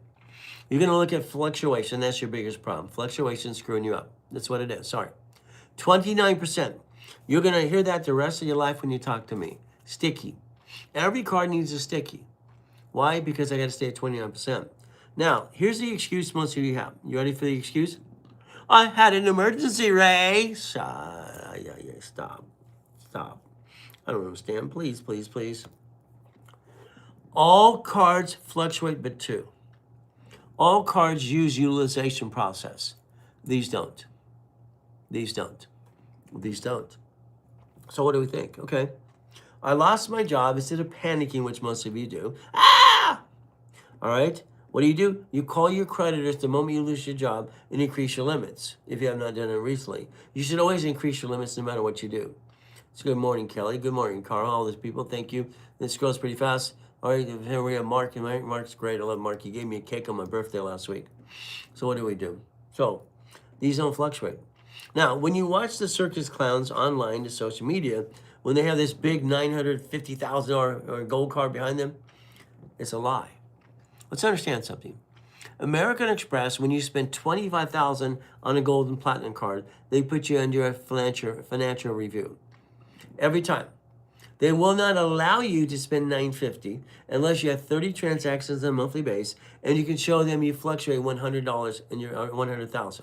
you're going to look at fluctuation. That's your biggest problem. Fluctuation screwing you up. That's what it is. Sorry. 29%. You're going to hear that the rest of your life when you talk to me. Sticky. Every card needs a sticky. Why? Because I got to stay at 29%. Now, here's the excuse most of you have. You ready for the excuse? I had an emergency, Ray. Stop. I don't understand. Please. All cards fluctuate but 2. All cards use utilization process. These don't. So what do we think? Okay. I lost my job. Instead of panicking, which most of you do. All right. What do? You call your creditors the moment you lose your job and increase your limits. If you have not done it recently, you should always increase your limits no matter what you do. So good morning, Kelly. Good morning, Carl. All these people. Thank you. This goes pretty fast. All right. Here we have Mark. And Mark's great. I love Mark. He gave me a cake on my birthday last week. So what do? So these don't fluctuate. Now, when you watch the circus clowns online to social media, when they have this big $950,000 gold card behind them, it's a lie. Let's understand something. American Express, when you spend $25,000 on a gold and platinum card, they put you under a financial review every time. They will not allow you to spend $950 unless you have 30 transactions on a monthly base, and you can show them you fluctuate $100 in your $100,000.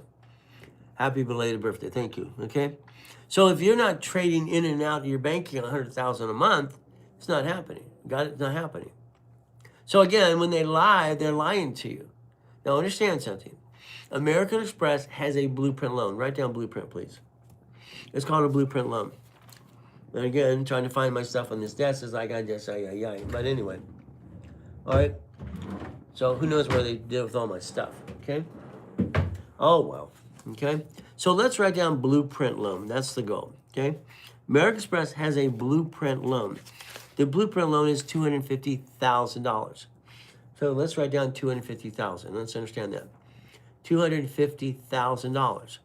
Happy belated birthday, thank you. Okay, so if you're not trading in and out of your banking $100,000 a month, it's not happening. Got it? It's not happening. So again, when they lie, they're lying to you. Now understand something. American Express has a blueprint loan. Write down blueprint, please. It's called a blueprint loan. And again, trying to find my stuff on this desk is like I just say, but anyway. All right. So who knows where they did with all my stuff, okay? Oh, well, okay? So let's write down blueprint loan. That's the goal, okay? American Express has a blueprint loan. The blueprint loan is $250,000. So let's write down $250,000. Let's understand that. $250,000.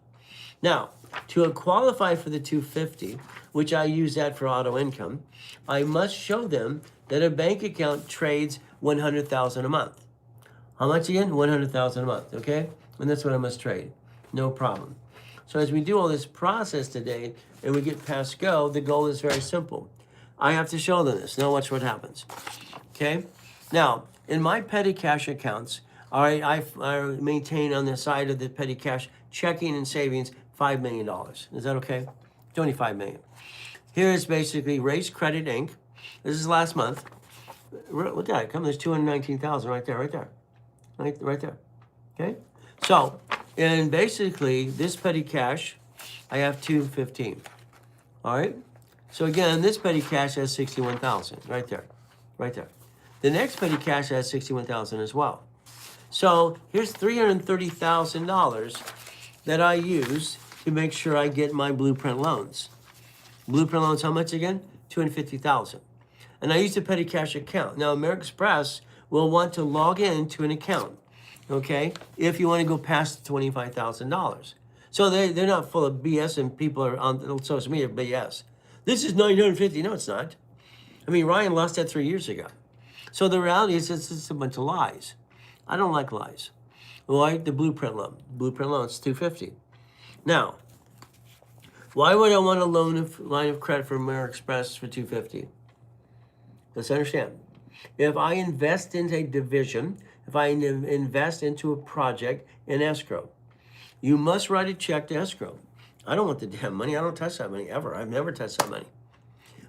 Now, to qualify for the $250,000, which I use that for auto income, I must show them that a bank account trades $100,000 a month. How much again? $100,000 a month, okay? And that's what I must trade. No problem. So as we do all this process today and we get past go, the goal is very simple. I have to show them this. Now watch what happens, okay? Now, in my petty cash accounts, I maintain on the side of the petty cash checking and savings $5 million. Is that okay? $25 million. Here is basically Race Credit Inc. This is last month. Look at it. Come, there's 219,000 right there, right there. Right there. Okay? So, and basically, this petty cash, I have 215. All right? So again, this petty cash has 61,000 right there. Right there. The next petty cash has 61,000 as well. So here's $330,000 that I use to make sure I get my blueprint loans. Blueprint loans, how much again? $250,000. And I use the petty cash account. Now, American Express will want to log in to an account, okay, if you want to go past $25,000. So they're not full of BS and people are on social media BS. This is $950. No, it's not. I mean, Ryan lost that 3 years ago. So the reality is it's just a bunch of lies. I don't like lies. Why? The blueprint loan. Blueprint loan is $250. Now, why would I want a line of credit for American Express for $250? Let's understand. If I invest in a division, if I invest into a project in escrow, you must write a check to escrow. I don't want the damn money. I don't touch that money ever. I've never touched that money.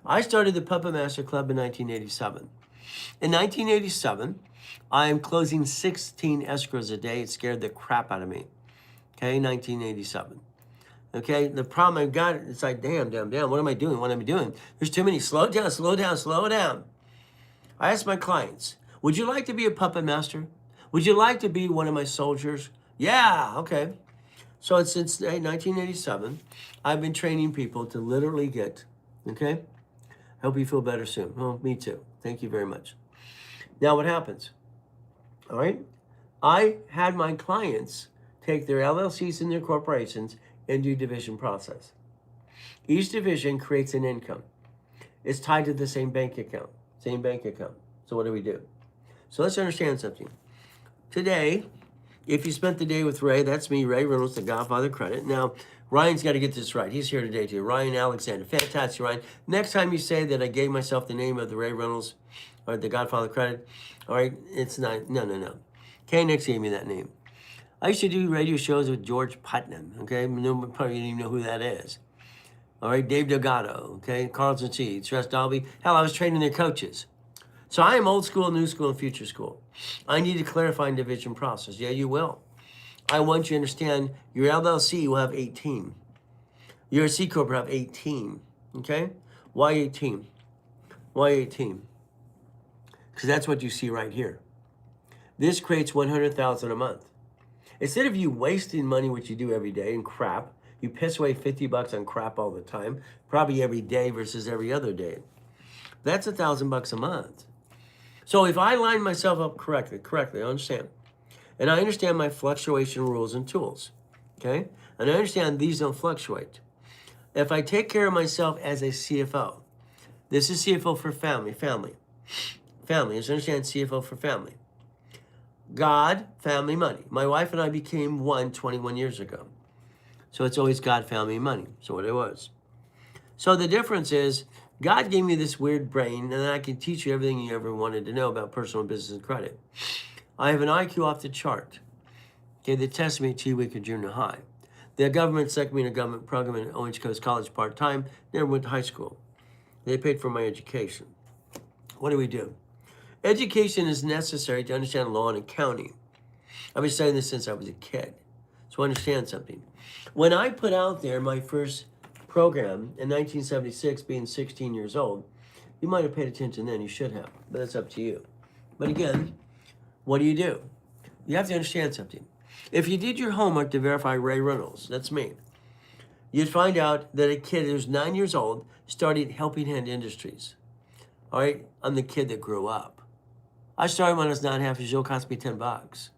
I started the Puppet Master Club in 1987. In 1987, I am closing 16 escrows a day. It scared the crap out of me. Okay, 1987. Okay, the problem I've got, it's like, damn, what am I doing? What am I doing? There's too many. Slow down, slow down, slow down. I ask my clients, would you like to be a puppet master? Would you like to be one of my soldiers? Yeah, okay. So since 1987, I've been training people to literally get, okay? I hope you feel better soon. Well, me too. Thank you very much. Now what happens? All right? I had my clients take their LLCs and their corporations and do division process. Each division creates an income. It's tied to the same bank account. Same bank account. So what do we do? So let's understand something. Today, if you spent the day with Ray, that's me, Ray Reynolds, the Godfather Credit. Now, Ryan's got to get this right. He's here today too. Ryan Alexander. Fantastic, Ryan. Next time you say that I gave myself the name of the Ray Reynolds or the Godfather Credit, all right, it's not, no. KNX gave me that name. I used to do radio shows with George Putnam, okay? Nobody probably didn't even know who that is. All right, Dave Delgado, okay? Carlton Seeds, Tress Dalby. Hell, I was training their coaches. So I am old school, new school, and future school. I need to clarify and division process. Yeah, you will. I want you to understand your LLC will have 18. Your C Corp will have 18, okay? Why 18? Why 18? Because that's what you see right here. This creates $100,000 a month. Instead of you wasting money, which you do every day, in crap, you piss away $50 on crap all the time, probably every day versus every other day. That's $1,000 a month. So if I line myself up correctly, I understand. And I understand my fluctuation rules and tools, okay? And I understand these don't fluctuate. If I take care of myself as a CFO, this is CFO for family. Family, just understand CFO for family. God, family, money. My wife and I became one 21 years ago. So it's always God, family, money. So what it was. So the difference is God gave me this weird brain, and I can teach you everything you ever wanted to know about personal business and credit. I have an IQ off the chart. Okay, they tested me at T-Week at junior high. The government stuck me in a government program at Orange Coast College part-time. Never went to high school. They paid for my education. What do? Education is necessary to understand law and accounting. I've been studying this since I was a kid. So understand something. When I put out there my first program in 1976, being 16 years old, you might have paid attention then, you should have, but it's up to you. But again, what do? You have to understand something. If you did your homework to verify Ray Reynolds, that's me, you'd find out that a kid who's 9 years old started Helping Hand Industries. All right, I'm the kid that grew up. I started when I was 9.5 years old, cost me $10.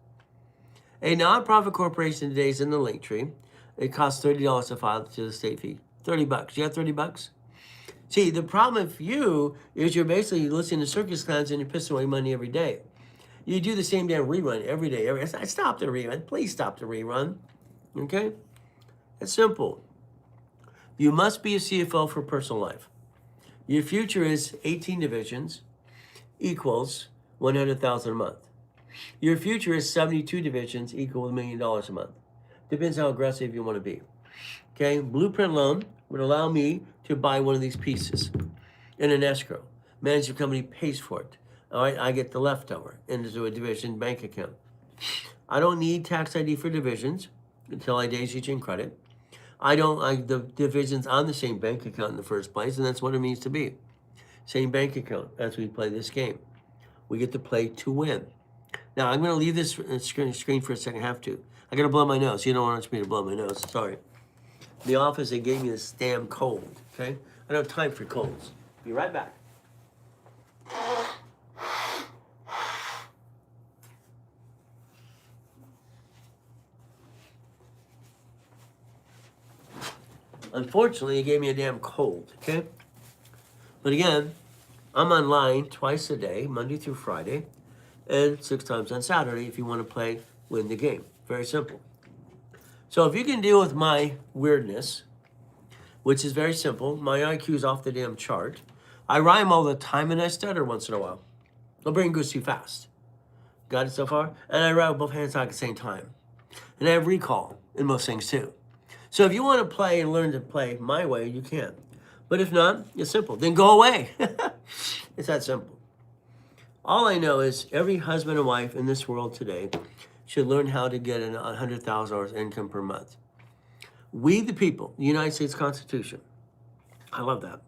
A nonprofit corporation today is in the link tree. It costs $30 to file to the state fee. $30. You got $30? See, the problem with you is you're basically listening to circus clowns and you're pissing away money every day. You do the same damn rerun every day. Stop the rerun. Please stop the rerun. Okay? It's simple. You must be a CFO for personal life. Your future is 18 divisions equals $100,000 a month. Your future is 72 divisions equal $1 million a month. Depends how aggressive you want to be. Okay, Blueprint Loan would allow me to buy one of these pieces in an escrow. Management company pays for it. All right, I get the leftover into a division bank account. I don't need tax ID for divisions until I daisy chain credit. The divisions on the same bank account in the first place, and that's what it means to be. Same bank account as we play this game. We get to play to win. Now, I'm going to leave this screen for a second. I have to. I got to blow my nose. You don't want me to blow my nose. Sorry. The office, they gave me this damn cold, okay? I don't have time for colds. Be right back. Unfortunately, they gave me a damn cold, okay? But again, I'm online twice a day, Monday through Friday, and 6 times on Saturday if you want to play, win the game. Very simple. So if you can deal with my weirdness, which is very simple, my IQ is off the damn chart. I rhyme all the time and I stutter once in a while. My brain goes too fast. Got it so far? And I write with both hands at the same time. And I have recall in most things too. So if you want to play and learn to play my way, you can. But if not, it's simple. Then go away. It's that simple. All I know is every husband and wife in this world today should learn how to get $100,000 income per month. We the people, the United States Constitution. I love that.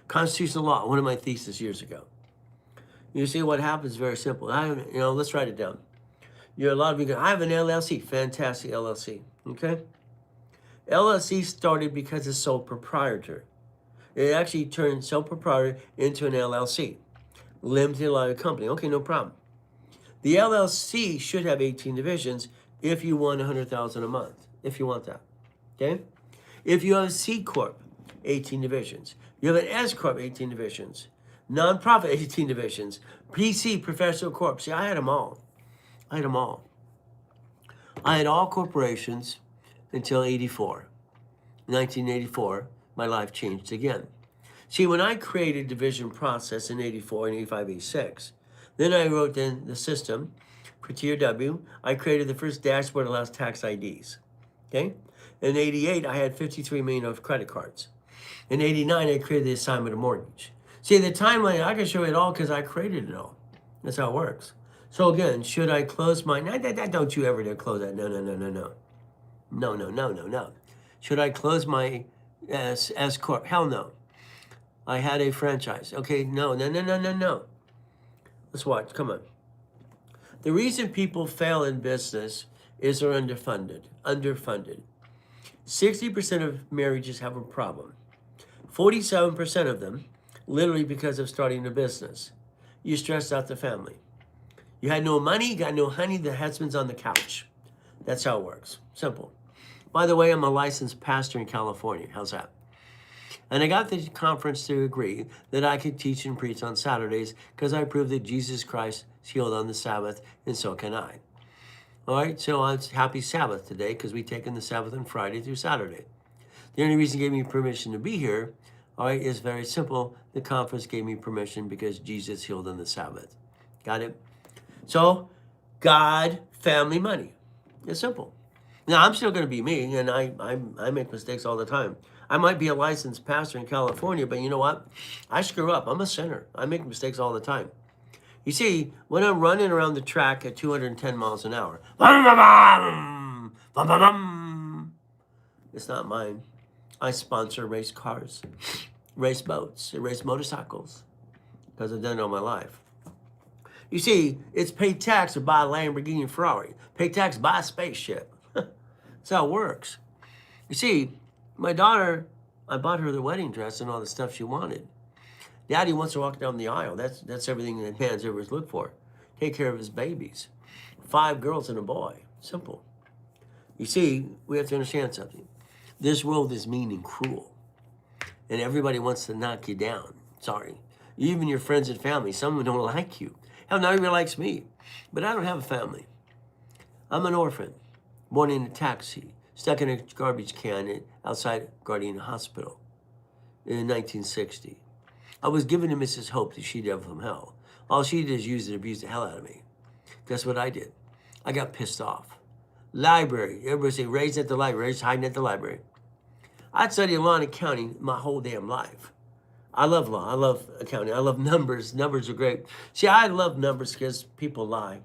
Constitutional law, one of my theses years ago. You see what happens, very simple. Let's write it down. A lot of you go, I have an LLC, fantastic LLC, okay? LLC started because it's sole proprietor. It actually turned sole proprietor into an LLC, limited liability company. Okay, no problem. The LLC should have 18 divisions if you want $100,000 a month, if you want that, okay? If you have a C Corp, 18 divisions. You have an S Corp, 18 divisions. Nonprofit, 18 divisions. PC, professional corp. See, I had them all. I had all corporations until 84. 1984, my life changed again. See, when I created division process in 84 and 85, 86, then I wrote in the system for TRW. I created the first dashboard that allows tax IDs. Okay? In 88, I had 53 million of credit cards. In 89, I created the assignment of mortgage. See, the timeline, I can show you it all because I created it all. That's how it works. So again, should I close my, don't you ever dare close that. No. Should I close my S Corp? Hell no. I had a franchise. Okay, no. Let's watch, come on. The reason people fail in business is they're underfunded. 60% of marriages have a problem. 47% of them, literally because of starting a business. You stressed out the family. You had no money, you got no honey, the husband's on the couch. That's how it works, simple. By the way, I'm a licensed pastor in California, how's that? And I got the conference to agree that I could teach and preach on Saturdays because I proved that Jesus Christ healed on the Sabbath, and so can I. All right, so it's happy Sabbath today because we've taken the Sabbath on Friday through Saturday. The only reason it gave me permission to be here, all right, is very simple. The conference gave me permission because Jesus healed on the Sabbath. Got it? So, God, family, money. It's simple. Now, I'm still going to be me, and I make mistakes all the time. I might be a licensed pastor in California, but you know what? I screw up. I'm a sinner. I make mistakes all the time. You see, when I'm running around the track at 210 miles an hour, it's not mine. I sponsor race cars, race boats, race motorcycles, because I've done it all my life. You see, it's pay tax to buy a Lamborghini and Ferrari. Pay tax to buy a spaceship. That's how it works. You see, my daughter, I bought her the wedding dress and all the stuff she wanted. Daddy wants to walk down the aisle. That's everything that man's ever looked for. Take care of his babies. 5 girls and a boy. Simple. You see, we have to understand something. This world is mean and cruel. And everybody wants to knock you down. Sorry. Even your friends and family, some of them don't like you. Hell, not even likes me. But I don't have a family. I'm an orphan, born in a taxi, stuck in a garbage can outside Guardian Hospital in 1960. I was given to Mrs. Hope, the she-devil from hell. All she did is use and abuse the hell out of me. Guess what I did? I got pissed off. Library. Everybody say, raised at the library, raised hiding at the library. I'd studied law and accounting my whole damn life. I love law. I love accounting. I love numbers. Numbers are great. See, I love numbers because people lie.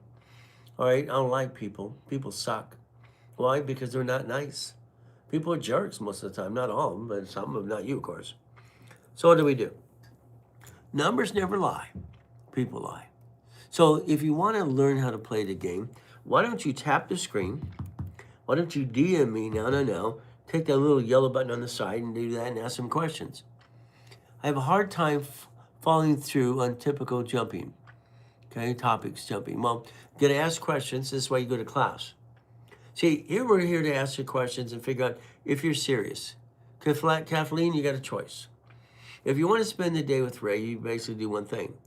All right? I don't like people. People suck. Why? Because they're not nice. People are jerks most of the time. Not all of them, but some of them, not you, of course. So what do? Numbers never lie. People lie. So if you want to learn how to play the game, why don't you tap the screen? Why don't you DM me now? Take that little yellow button on the side and do that and ask some questions. I have a hard time following through on typical jumping. Okay, topics jumping. Well, you got to ask questions. This is why you go to class. See, here we're here to ask you questions and figure out if you're serious. Kathleen, you got a choice. If you want to spend the day with Ray, you basically do one thing.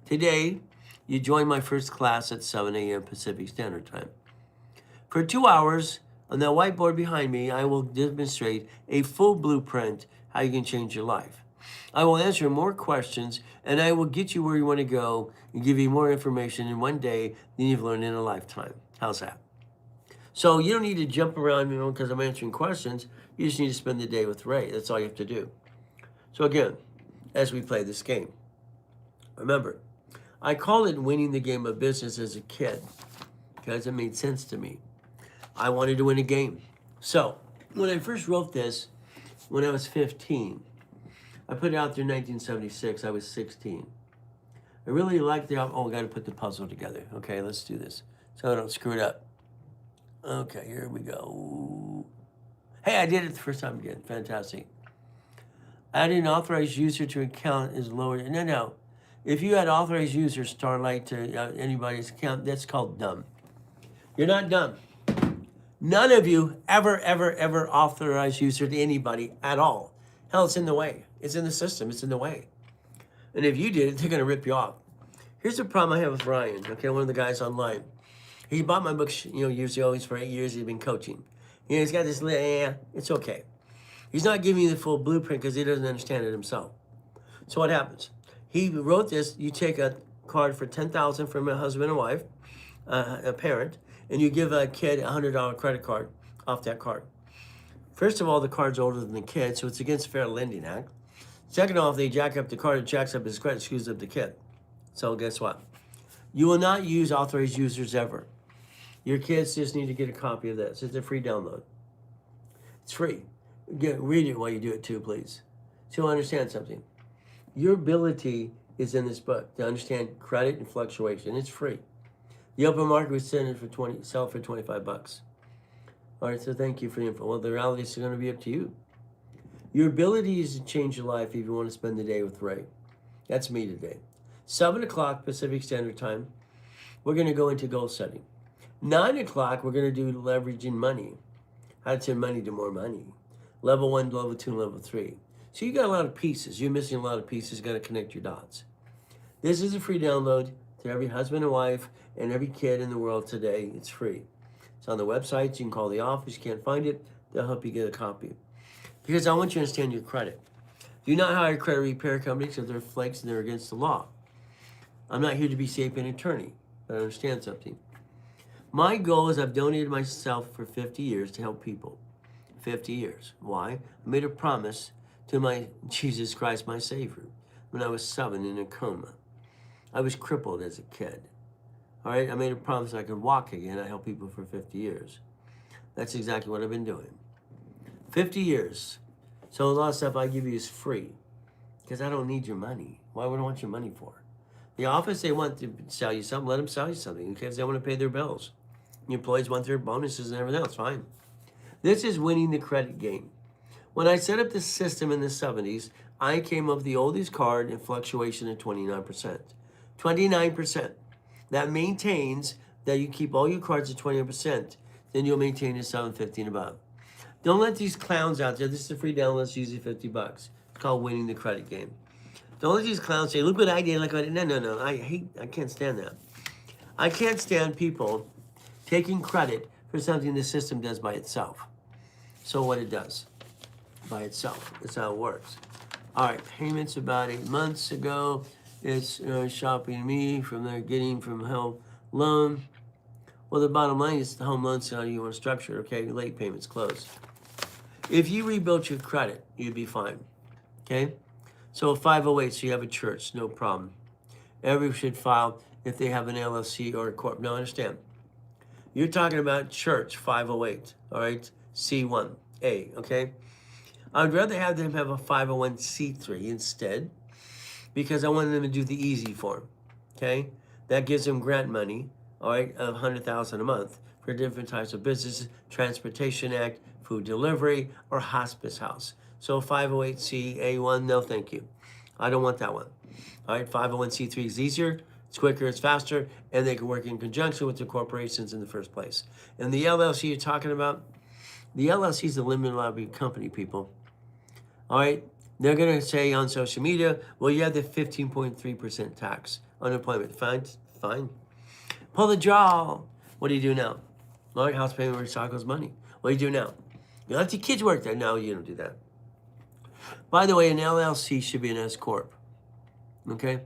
Today, you join my first class at 7 a.m. Pacific Standard Time. For 2 hours, on that whiteboard behind me, I will demonstrate a full blueprint how you can change your life. I will answer more questions, and I will get you where you want to go and give you more information in one day than you've learned in a lifetime. How's that? So you don't need to jump around, because I'm answering questions. You just need to spend the day with Ray. That's all you have to do. So again, as we play this game, remember, I call it winning the game of business as a kid because it made sense to me. I wanted to win a game. So when I first wrote this, when I was 15, I put it out there in 1976. I was 16. I really liked the, I got to put the puzzle together. Okay, let's do this so I don't screw it up. Okay, here we go. Hey, I did it the first time again. Fantastic. Adding an authorized user to account is lower. No. If you add authorized user Starlight to anybody's account, that's called dumb. You're not dumb. None of you ever authorize user to anybody at all. Hell, it's in the way. It's in the system. It's in the way. And if you did it, they're going to rip you off. Here's the problem I have with Ryan, okay, one of the guys online. He bought my books, years ago. He's for 8 years. He's been coaching. He's got this, it's okay. He's not giving you the full blueprint because he doesn't understand it himself. So what happens? He wrote this. You take a card for $10,000 from a husband and wife, a parent, and you give a kid a $100 credit card off that card. First of all, the card's older than the kid, so it's against the Fair Lending Act. Second off, they jack up the card, it jacks up his credit, screws up the kid. So guess what? You will not use authorized users ever. Your kids just need to get a copy of this. It's a free download. It's free. Read it while you do it too, please. So you'll understand something. Your ability is in this book to understand credit and fluctuation. It's free. The open market was sell for $25. All right, so thank you for the info. Well, the reality is going to be up to you. Your ability is to change your life if you want to spend the day with Ray. That's me today. 7 o'clock Pacific Standard Time, we're going to go into goal setting. 9 o'clock, we're going to do leveraging money. How to turn money to more money. Level 1, level 2, and level 3. So you got a lot of pieces. You're missing a lot of pieces. Got to connect your dots. This is a free download to every husband and wife and every kid in the world today. It's free. It's on the website. You can call the office. You can't find it, they'll help you get a copy. Because I want you to understand your credit. Do not hire credit repair companies because they're flakes and they're against the law. I'm not here to be an attorney, but I understand something. My goal is I've donated myself for 50 years to help people. 50 years. Why? I made a promise to my Jesus Christ, my Savior, when I was 7 in a coma. I was crippled as a kid. All right, I made a promise I could walk again. I helped people for 50 years. That's exactly what I've been doing. 50 years. So a lot of stuff I give you is free because I don't need your money. Why would I want your money for? The office, they want to sell you something, let them sell you something because they want to pay their bills. The employees want their bonuses and everything else, fine. This is winning the credit game. When I set up this system in the 70s, I came up with the oldest card in fluctuation at 29%. 29%. That maintains that you keep all your cards at 29%. Then you'll maintain at 750 and above. Don't let these clowns out there. This is a free download. It's usually $50. It's called winning the credit game. Don't let these clowns say, look what I did. Look what I did. No. I can't stand that. I can't stand people taking credit for something the system does by itself. So what it does by itself. That's how it works. All right, payments about 8 months ago. It's shopping me from there, getting from home loan. Well, the bottom line is the home loan's how you want to structure it, okay? Late payments closed. If you rebuilt your credit, you'd be fine, okay? So a 508, so you have a church, no problem. Everyone should file if they have an LLC or a corp. Now, understand, you're talking about church 508, all right? C1A, okay? I'd rather have them have a 501c3 instead because I want them to do the easy form, okay? That gives them grant money, all right, of $100,000 a month for different types of businesses, Transportation Act, food delivery, or hospice house. So 508c(a)(1), no thank you. I don't want that one. All right, 501c3 is easier, it's quicker, it's faster, and they can work in conjunction with the corporations in the first place. And the LLC you're talking about, the LLC is a limited liability company, people. All right, they're going to say on social media, well, you have the 15.3% tax unemployment. Fine. Pull the jaw. What do you do now? All right, house payment recycles money. What do you do now? You let your kids work there. No, you don't do that. By the way, an LLC should be an S Corp. Okay?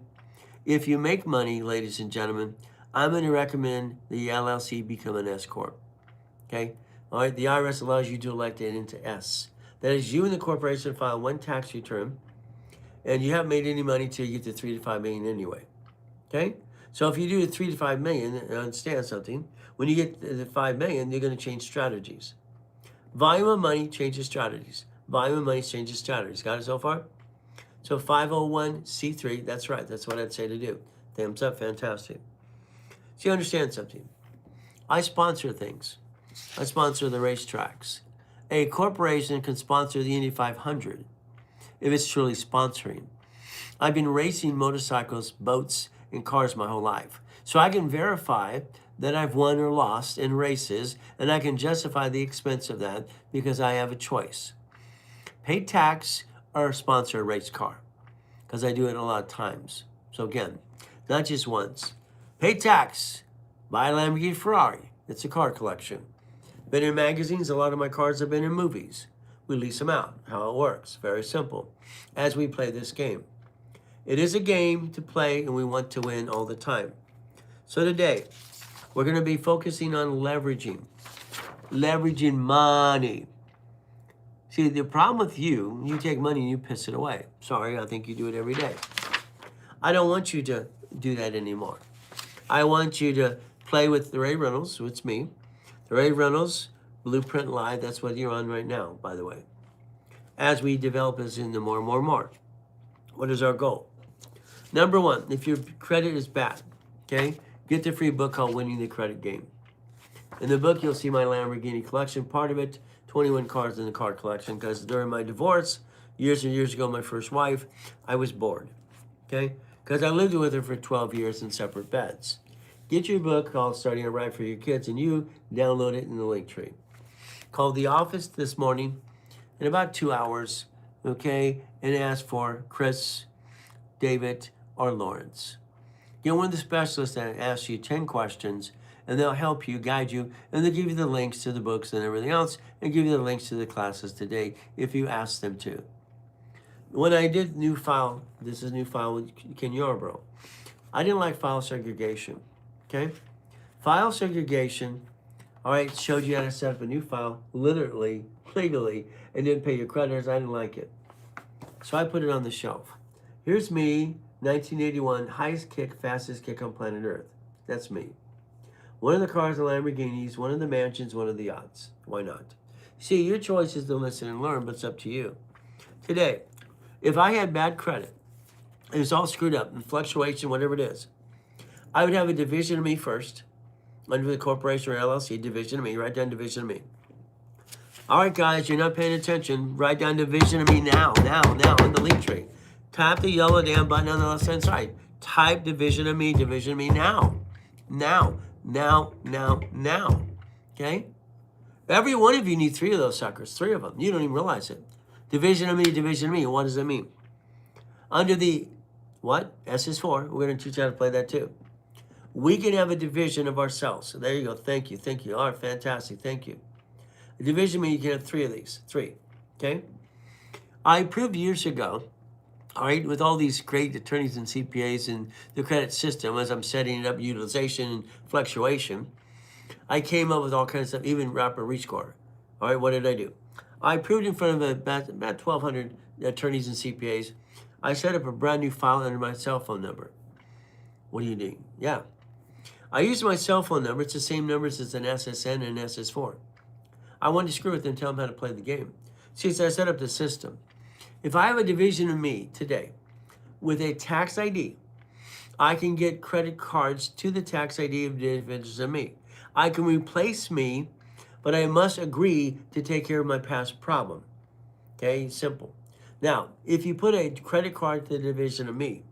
If you make money, ladies and gentlemen, I'm going to recommend the LLC become an S Corp. Okay? All right, the IRS allows you to elect it into S. That is, you and the corporation file one tax return, and you haven't made any money till you get to 3 to 5 million anyway. Okay? So if you do 3 to 5 million, understand something, when you get to 5 million, you're going to change strategies. Volume of money changes strategies. Volume of money changes strategies. Got it so far? So 501c3, that's right. That's what I'd say to do. Thumbs up, fantastic. So you understand something. I sponsor things. I sponsor the racetracks. A corporation can sponsor the Indy 500 if it's truly sponsoring. I've been racing motorcycles, boats, and cars my whole life. So I can verify that I've won or lost in races, and I can justify the expense of that because I have a choice. Pay tax or sponsor a race car, because I do it a lot of times. So again, not just once. Pay tax, buy a Lamborghini Ferrari. It's a car collection. Been in magazines, a lot of my cars have been in movies. We lease them out. How it works, very simple. As we play this game. It is a game to play and we want to win all the time. So today, we're going to be focusing on leveraging money. See, the problem with you take money and you piss it away. Sorry, I think you do it every day. I don't want you to do that anymore. I want you to play with the Ray Reynolds, so it's me. The Ray Reynolds Blueprint Live, that's what you're on right now, by the way. As we develop this into more. What is our goal? Number one, if your credit is bad, okay, get the free book called Winning the Credit Game. In the book, you'll see my Lamborghini collection, part of it, 21 cars in the car collection, because during my divorce, years and years ago, my first wife, I was bored, okay? Because I lived with her for 12 years in separate beds. Get your book called Starting a Right for Your Kids, and you download it in the link tree. Call the office this morning in about 2 hours, okay, and ask for Chris, David, or Lawrence. Get one of the specialists that asks you 10 questions, and they'll help you, guide you, and they'll give you the links to the books and everything else, and give you the links to the classes today if you ask them to. When I did New File, this is New File with Ken Yarbrough, I didn't like file segregation, okay? File segregation, all right, showed you how to set up a new file, literally, legally, and didn't pay your creditors. I didn't like it. So I put it on the shelf. Here's me, 1981, highest kick, fastest kick on planet Earth. That's me. One of the cars, the Lamborghinis, one of the mansions, one of the yachts. Why not? See, your choice is to listen and learn, but it's up to you. Today, if I had bad credit, and it's all screwed up, and fluctuation, whatever it is, I would have a division of me first, under the corporation or LLC, division of me, write down division of me. All right, guys, you're not paying attention. Write down division of me now, on the link tree. Tap the yellow damn button on the left-hand side. Type division of me now. Now. Okay? Every one of you need 3 of those suckers, 3 of them. You don't even realize it. Division of me. What does that mean? Under the, what? S is 4. We're going to teach you how to play that too. We can have a division of ourselves. So there you go. Thank you. All right, fantastic. Thank you. A division means you can have 3 of these. 3. Okay? I proved years ago, all right, with all these great attorneys and CPAs and the credit system, as I'm setting it up, utilization and fluctuation, I came up with all kinds of stuff, even rapid rescore. All right, what did I do? I proved in front of about 1,200 attorneys and CPAs. I set up a brand new file under my cell phone number. What do you need? Yeah. I use my cell phone number. It's the same numbers as an SSN and an SS4. I wanted to screw with them and tell them how to play the game. See, so I set up the system. If I have a division of me today with a tax ID, I can get credit cards to the tax ID of divisions of me. I can replace me, but I must agree to take care of my past problem. Okay, simple. Now, if you put a credit card to the division of me,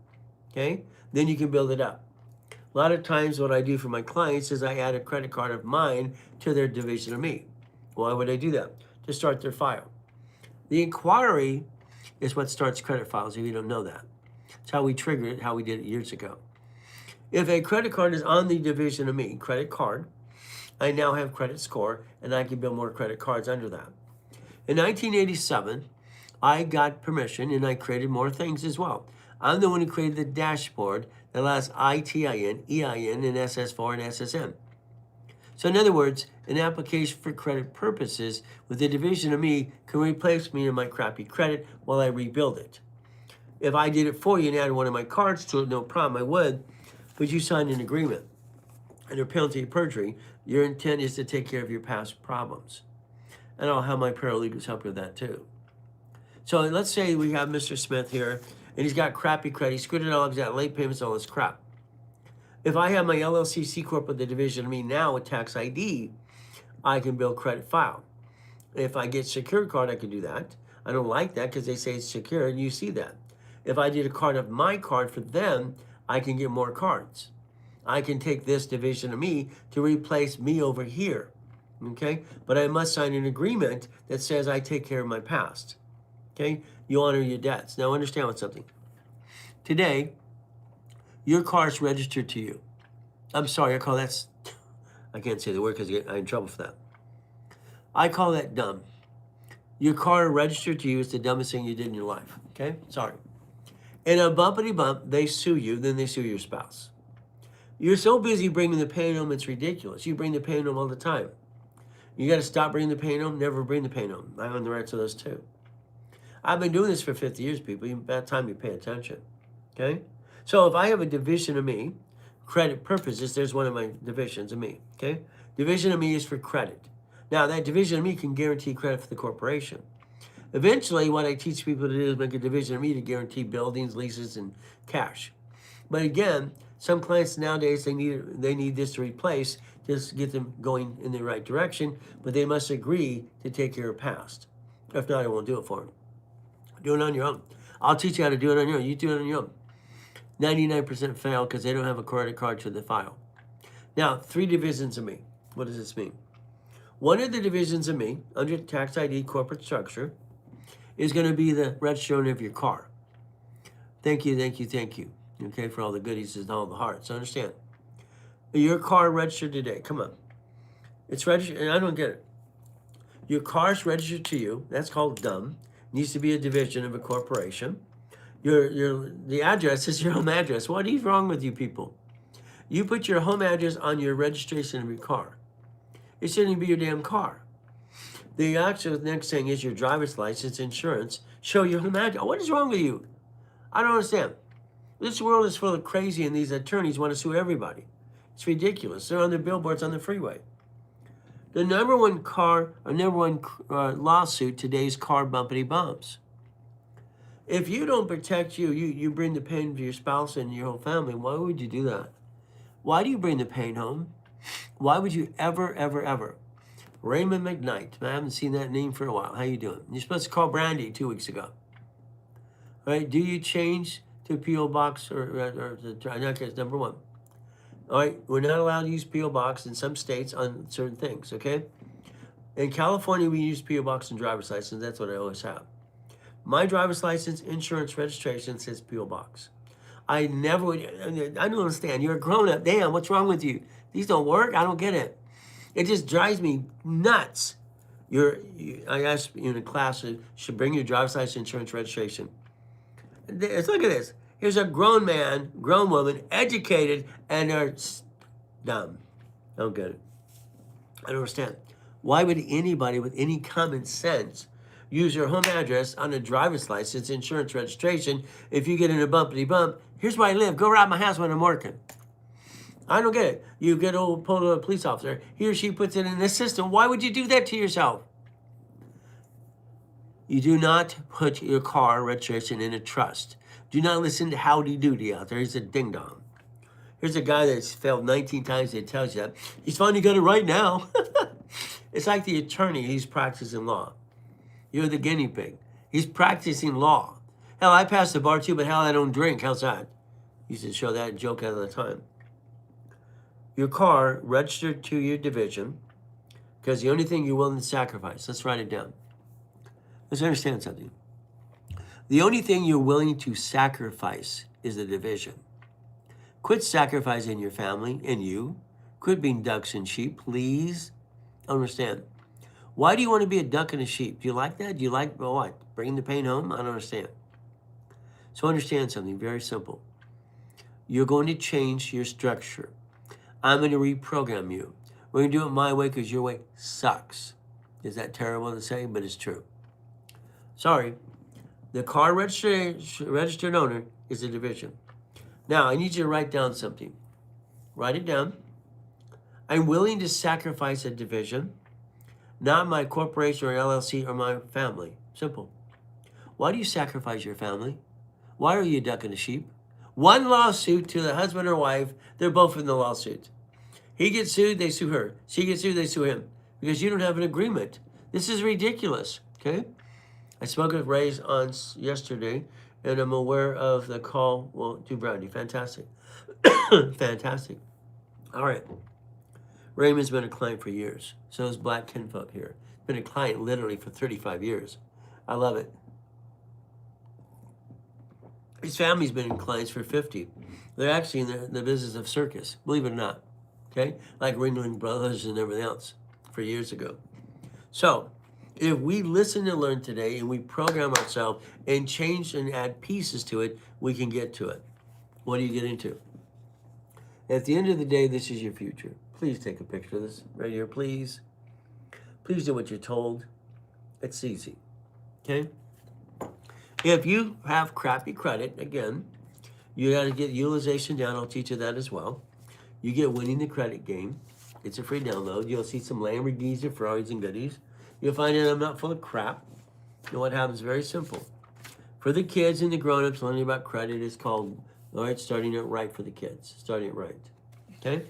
okay, then you can build it up. A lot of times what I do for my clients is I add a credit card of mine to their division of me. Why would I do that? To start their file. The inquiry is what starts credit files, if you don't know that. It's how we triggered it, how we did it years ago. If a credit card is on the division of me, credit card, I now have credit score, and I can build more credit cards under that. In 1987, I got permission, and I created more things as well. I'm the one who created the dashboard that allows ITIN, EIN, and SS4 and SSN. So in other words, an application for credit purposes with a division of me can replace me in my crappy credit while I rebuild it. If I did it for you and added one of my cards to it, no problem, I would, but you signed an agreement. Under penalty of perjury, your intent is to take care of your past problems. And I'll have my paralegals help you with that too. So let's say we have Mr. Smith here, and he's got crappy credit, he screwed it all up, he's got late payments, all this crap. If I have my LLC C Corp with the division of me now with tax ID, I can build credit file. If I get secured card, I can do that. I don't like that because they say it's secure, and you see that. If I did a card of my card for them, I can get more cards. I can take this division of me to replace me over here, okay? But I must sign an agreement that says I take care of my past, okay? You honor your debts. Now understand what's something. Today, your car is registered to you. I'm sorry, I call that, I can't say the word because I'm in trouble for that. I call that dumb. Your car registered to you is the dumbest thing you did in your life, okay? Sorry. In a bumpity bump, they sue you, then they sue your spouse. You're so busy bringing the pain home, it's ridiculous. You bring the pain home all the time. You got to stop bringing the pain home, never bring the pain home. I own the rights of those too. I've been doing this for 50 years, people. About time you pay attention, okay? So if I have a division of me, credit purposes, there's one of my divisions of me, okay? Division of me is for credit. Now, that division of me can guarantee credit for the corporation. Eventually, what I teach people to do is make a division of me to guarantee buildings, leases, and cash. But again, some clients nowadays, they need this to replace, just get them going in the right direction, but they must agree to take care of past. If not, I won't do it for them. Do it on your own. I'll teach you how to do it on your own. You do it on your own. 99% fail because they don't have a credit card to the file. Now, 3 divisions of me. What does this mean? One of the divisions of me, under tax ID corporate structure, is going to be the registration of your car. Thank you, okay, for all the goodies and all the hearts. Understand. Your car registered today. Come on. It's registered, and I don't get it. Your car's registered to you. That's called dumb. Needs to be a division of a corporation. The address is your home address. What is wrong with you people? You put your home address on your registration of your car. It shouldn't be your damn car. The actual next thing is your driver's license, insurance. Show your home address. What is wrong with you? I don't understand. This world is full of crazy, and these attorneys want to sue everybody. It's ridiculous. They're on their billboards on the freeway. The number one lawsuit today is car bumpity bumps. If you don't protect you bring the pain to your spouse and your whole family. Why would you do that? Why do you bring the pain home? Why would you ever? Raymond McKnight. I haven't seen that name for a while. How you doing? You're supposed to call Brandy 2 weeks ago. All right? Do you change to P.O. Box or that's number one? All right? We're not allowed to use P.O. Box in some states on certain things, okay? In California, we use P.O. Box and driver's license. That's what I always have. My driver's license, insurance, registration says P.O. Box. I never would. I don't understand. You're a grown-up. Damn, what's wrong with you? These don't work. I don't get it. It just drives me nuts. I asked you in a class, you should bring your driver's license, insurance, registration. Look at this. Here's a grown man, grown woman, educated, and they're dumb. I don't get it. I don't understand. Why would anybody with any common sense use your home address on a driver's license, insurance, registration? If you get in a bumpity bump, here's where I live. Go rob my house when I'm working. I don't get it. You get pulled to a police officer. He or she puts it in the system. Why would you do that to yourself? You do not put your car registration in a trust. Do not listen to Howdy Doody out there. He's a ding dong. Here's a guy that's failed 19 times that tells you that. He's finally got it right now. It's like the attorney. He's practicing law. You're the guinea pig. He's practicing law. Hell, I passed the bar too, but hell, I don't drink. How's that? Used to show that joke all the time. Your car registered to your division because the only thing you're willing to sacrifice, let's write it down. Let's understand something. The only thing you're willing to sacrifice is the division. Quit sacrificing your family and you. Quit being ducks and sheep, please. Understand. Why do you want to be a duck and a sheep? Do you like that? Do you like, what? Bringing the pain home? I don't understand. So understand something very simple. You're going to change your structure. I'm going to reprogram you. We're going to do it my way because your way sucks. Is that terrible to say? But it's true. Sorry. The car registered owner is a division. Now, I need you to write down something. Write it down. I'm willing to sacrifice a division, not my corporation or LLC or my family. Simple. Why do you sacrifice your family? Why are you ducking a sheep? One lawsuit to the husband or wife, they're both in the lawsuit. He gets sued, they sue her. She gets sued, they sue him. Because you don't have an agreement. This is ridiculous, okay? I spoke with Ray on yesterday, and I'm aware of the call, well, to Brandy. Fantastic. Fantastic. All right. Raymond's been a client for years. So is Black Kinfolk here. Been a client literally for 35 years. I love it. His family's been clients for 50. They're actually in the business of circus, believe it or not. Okay? Like Ringling Brothers and everything else for years ago. So, if we listen and learn today and we program ourselves and change and add pieces to it, we can get to it. What do you get into? At the end of the day, this is your future. Please take a picture of this right here, please. Please do what you're told. It's easy. Okay? If you have crappy credit, again, you got to get utilization down. I'll teach you that as well. You get winning the credit game. It's a free download. You'll see some Lamborghinis and Ferraris and goodies. You'll find out I'm not full of crap. And what happens is very simple. For the kids and the grown-ups learning about credit is called, all right, starting it right for the kids. Starting it right. Okay?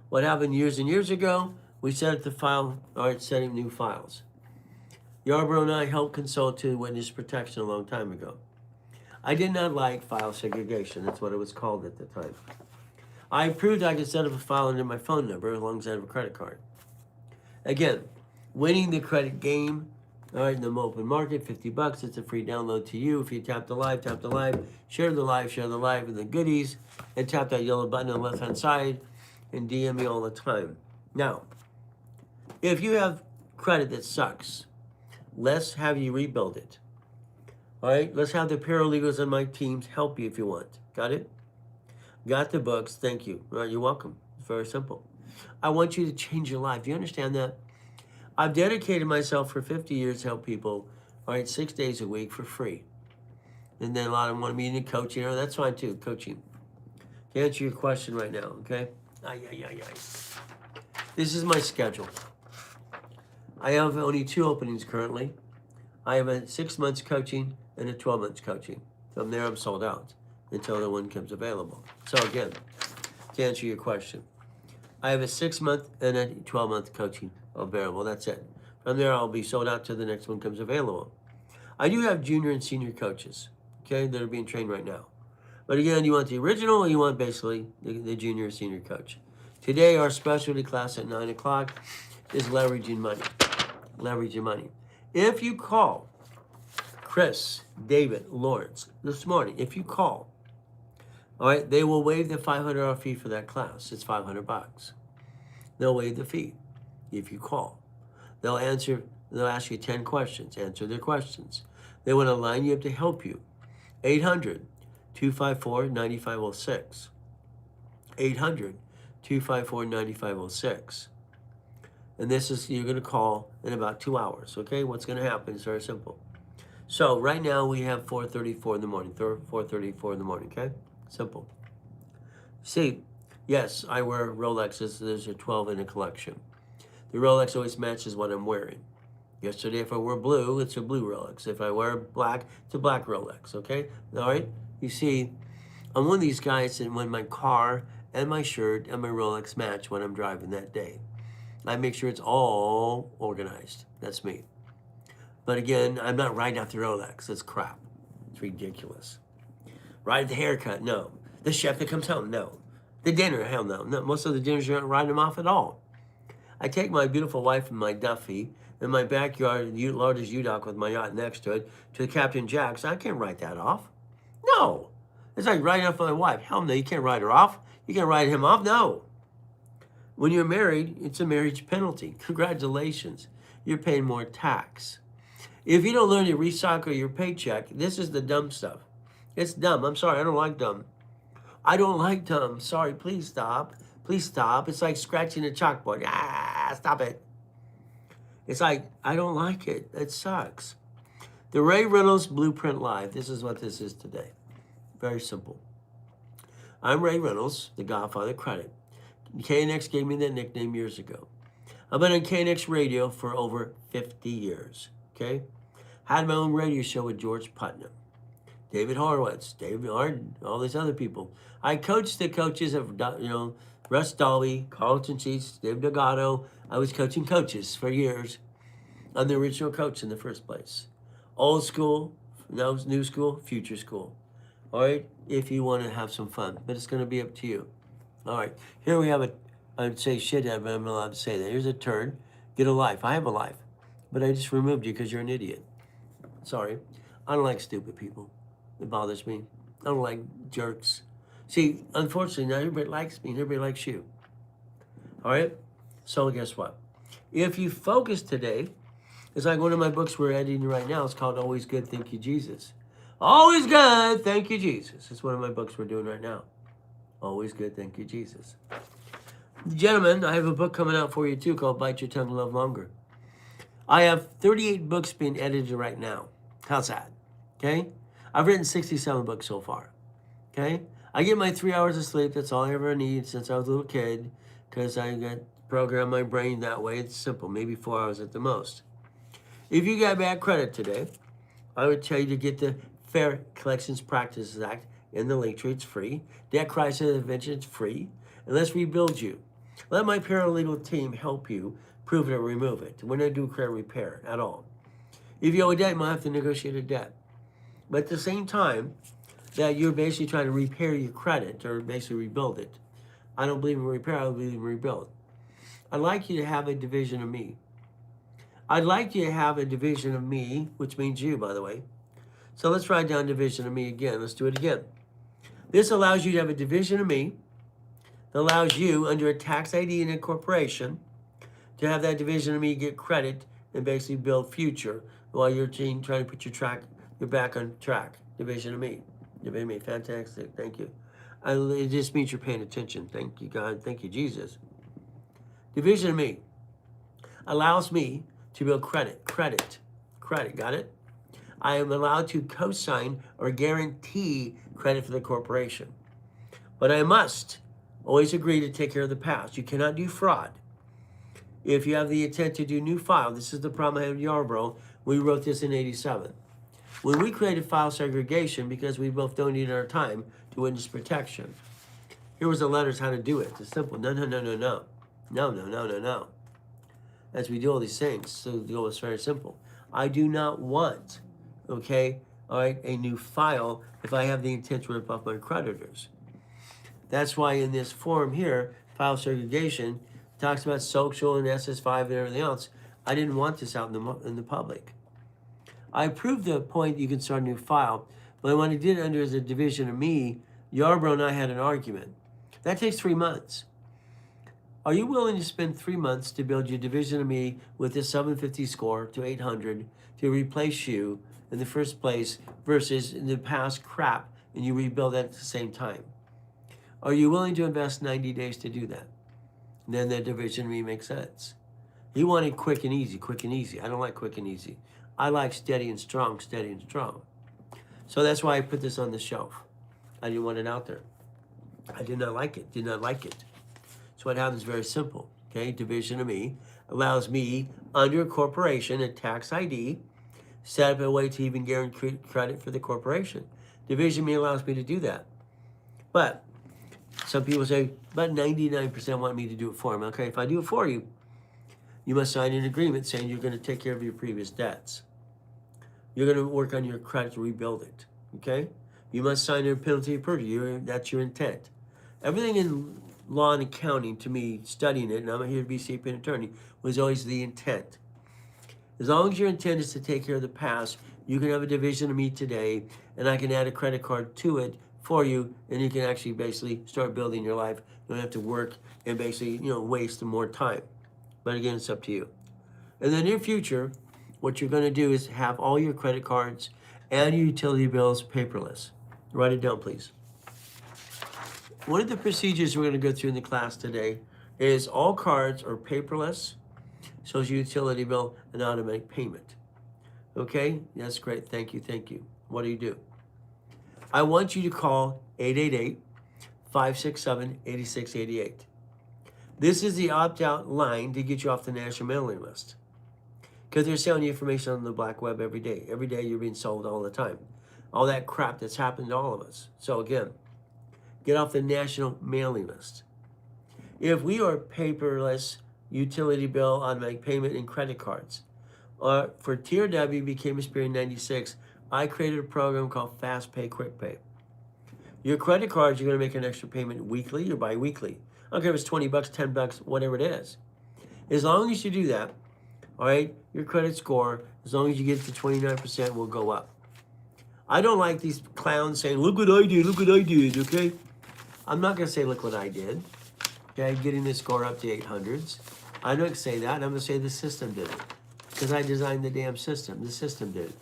What happened years and years ago, we set up the file, all right, setting new files. Yarborough and I helped consult to witness protection a long time ago. I did not like file segregation. That's what it was called at the time. I proved I could set up a file under my phone number as long as I have a credit card. Again, winning the credit game, all right, in the open market, $50. It's a free download to you. If you tap the live, share the live, and the goodies, and tap that yellow button on the left-hand side. and DM me all the time. Now, if you have credit that sucks, let's have you rebuild it. All right, let's have the paralegals on my teams help you if you want. Got it? Got the books. Thank you. All right, you're welcome. It's very simple. I want you to change your life. Do you understand that? I've dedicated myself for 50 years to help people, all right, 6 days a week for free. And then a lot of them want me to coach, that's fine too, coaching. To answer your question right now, okay? This is my schedule. I have only 2 openings currently. I have a 6 months coaching and a 12 months coaching. From there, I'm sold out until the one comes available. So again, to answer your question, I have a 6 month and a 12 month coaching available. That's it. From there, I'll be sold out till the next one comes available. I do have junior and senior coaches, okay, that are being trained right now. But again, you want the original or you want basically the junior or senior coach. Today, our specialty class at 9 o'clock is leveraging money. Leveraging money. If you call Chris, David, Lawrence this morning, if you call, all right, they will waive the $500 fee for that class. It's $500. They'll waive the fee if you call. They'll ask you 10 questions, answer their questions. They want to line you up to help you. 800-254-9506. 800-254-9506. And this is, you're going to call in about 2 hours, okay? What's going to happen is very simple. So right now we have 4:34 in the morning, 4:34 in the morning, okay? Simple. See, yes, I wear Rolexes. There's a 12 in a collection. The Rolex always matches what I'm wearing. Yesterday, if I wear blue, it's a blue Rolex. If I wear black, it's a black Rolex, okay? All right? You see, I'm one of these guys that when my car and my shirt and my Rolex match when I'm driving that day. I make sure it's all organized. That's me. But again, I'm not riding after Rolex. It's crap. It's ridiculous. Ride the haircut? No. The chef that comes home? No. The dinner? Hell no. No. Most of the dinners, you're not riding them off at all. I take my beautiful wife and my Duffy in my backyard, largest U-Dock with my yacht next to it, to the Captain Jack's. I can't write that off. No. It's like riding off my wife. Hell no, you can't write her off. You can't write him off. No. When you're married, it's a marriage penalty. Congratulations. You're paying more tax. If you don't learn to recycle your paycheck, this is the dumb stuff. It's dumb. I'm sorry. I don't like dumb. I don't like dumb. Sorry. Please stop. Please stop. It's like scratching a chalkboard. Stop it. It's like, I don't like it. It sucks. The Ray Reynolds Blueprint Live. This is what this is today. Very simple. I'm Ray Reynolds, the Godfather of Credit. KNX gave me that nickname years ago. I've been on KNX radio for over 50 years. Okay? Had my own radio show with George Putnam, David Horowitz, David Arden, all these other people. I coached the coaches of, Russ Dalby, Carlton Sheets, Dave Delgado. I was coaching coaches for years. I'm the original coach in the first place. Old school, new school, future school. All right? If you want to have some fun, but it's going to be up to you. All right. Here we have I'd say shithead, but I'm not allowed to say that. Here's a turd. Get a life. I have a life. But I just removed you because you're an idiot. Sorry. I don't like stupid people. It bothers me. I don't like jerks. See, unfortunately, not everybody likes me and everybody likes you. All right? So guess what? If you focus today, it's like one of my books we're editing right now. It's called Always Good, Thank You, Jesus. Always good, thank you, Jesus. It's one of my books we're doing right now. Always good, thank you, Jesus. Gentlemen, I have a book coming out for you too called Bite Your Tongue, Love Longer. I have 38 books being edited right now. How's that? Okay? I've written 67 books so far. Okay? I get my 3 hours of sleep. That's all I ever need since I was a little kid because I got programmed my brain that way. It's simple. Maybe 4 hours at the most. If you got bad credit today, I would tell you to get the Fair Collections Practices Act in the link tree. It's free. Debt Crisis Intervention, it's free. And let's rebuild you. Let my paralegal team help you prove it or remove it. We're not doing credit repair at all. If you owe a debt, you might have to negotiate a debt. But at the same time that you're basically trying to repair your credit or basically rebuild it. I don't believe in repair, I believe in rebuild. I'd like you to have a division of me. I'd like you to have a division of me, which means you, by the way. So let's write down division of me again. Let's do it again. This allows you to have a division of me that allows you, under a tax ID and a corporation, to have that division of me get credit and basically build future while you're trying to put your back on track. Division of me. Division of me. Fantastic. Thank you. It just means you're paying attention. Thank you, God. Thank you, Jesus. Division of me allows me to build credit. Got it? I am allowed to co-sign or guarantee credit for the corporation. But I must always agree to take care of the past. You cannot do fraud. If you have the intent to do new file, this is the problem I had with Yarborough. We wrote this in 87. When we created file segregation, because we both donated our time to witness protection, here was the letters how to do it. It's simple. No. As we do all these things, so the goal is very simple. I do not want, okay, all right, a new file if I have the intent to rip off my creditors. That's why in this form here, file segregation, talks about social and SS5 and everything else. I didn't want this out in the public. I approved the point you can start a new file, but when I did it under as a division of me, Yarborough and I had an argument. That takes 3 months. Are you willing to spend 3 months to build your division of me with a 750 score to 800 to replace you in the first place versus in the past crap and you rebuild that at the same time? Are you willing to invest 90 days to do that? And then that division of me makes sense. He wanted quick and easy. I don't like quick and easy. I like steady and strong. So that's why I put this on the shelf. I didn't want it out there. I did not like it. So what happens is very simple. Okay, division of me allows me, under a corporation, a tax ID, set up a way to even guarantee credit for the corporation. Division of me allows me to do that. But some people say, but 99% want me to do it for them. Okay, if I do it for you, you must sign an agreement saying you're going to take care of your previous debts. You're going to work on your credit to rebuild it. Okay? You must sign a penalty of perjury. That's your intent. Everything in law and accounting, to me, studying it, and I'm here to be CPA and attorney, was always the intent. As long as your intent is to take care of the past, you can have a division of me today, and I can add a credit card to it for you, and you can actually basically start building your life. You don't have to work and basically, waste more time. But again, it's up to you. In the near future, what you're going to do is have all your credit cards and your utility bills paperless. Write it down, please. One of the procedures we're going to go through in the class today is all cards are paperless, so is your utility bill and automatic payment. Okay? That's great. Thank you. What do? I want you to call 888-567-8688. This is the opt-out line to get you off the national mailing list. Because they're selling you information on the black web every day. Every day you're being sold all the time. All that crap that's happened to all of us. So again, get off the national mailing list. If we are paperless, utility bill, automatic payment, and credit cards, for Tier W, became a Spirit in 96, I created a program called Fast Pay, Quick Pay. Your credit cards, you're going to make an extra payment weekly or bi-weekly. I don't care if it's $20, $10, whatever it is. As long as you do that, all right, your credit score, as long as you get to 29%, will go up. I don't like these clowns saying, look what I did, okay? I'm not going to say, look what I did. Okay, getting this score up to 800s. I'm not going to say that. I'm going to say the system did it. Because I designed the damn system. The system did it.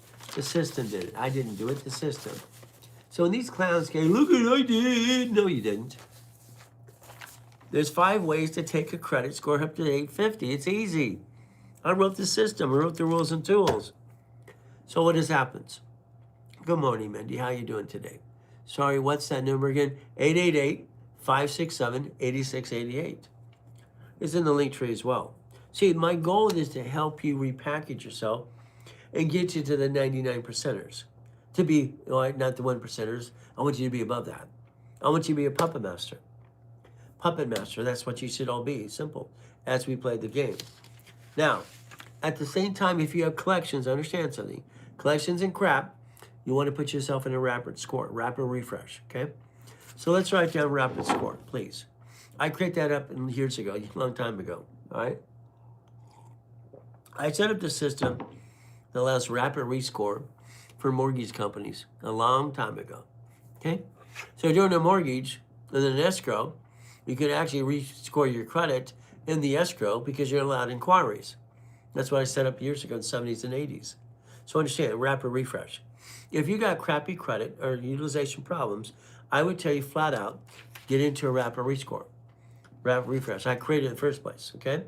I didn't do it, the system. So when these clowns say, look what I did. No, you didn't. There's 5 ways to take a credit score up to 850. It's easy. I wrote the system. I wrote the rules and tools. So what happens? Good morning, Mindy. How you doing today? Sorry, what's that number again? 888-567-8688. It's in the link tree as well. See, my goal is to help you repackage yourself and get you to the 99%ers. To be, not the 1%ers. I want you to be above that. I want you to be a puppet master. Puppet master, that's what you should all be. Simple. As we play the game. Now, at the same time, if you have collections, understand something. Collections and crap, you want to put yourself in a rapid score, rapid refresh, okay? So let's write down rapid score, please. I created that up years ago, a long time ago, all right? I set up the system that allows rapid rescore for mortgage companies a long time ago, okay? So during a mortgage and then an escrow, You can actually rescore your credit in the escrow because you're allowed inquiries. That's what I set up years ago in the 70s and 80s. So understand, rapid refresh. If you got crappy credit or utilization problems, I would tell you flat out, get into a rapid rescore, rapid refresh. I created it in the first place, okay?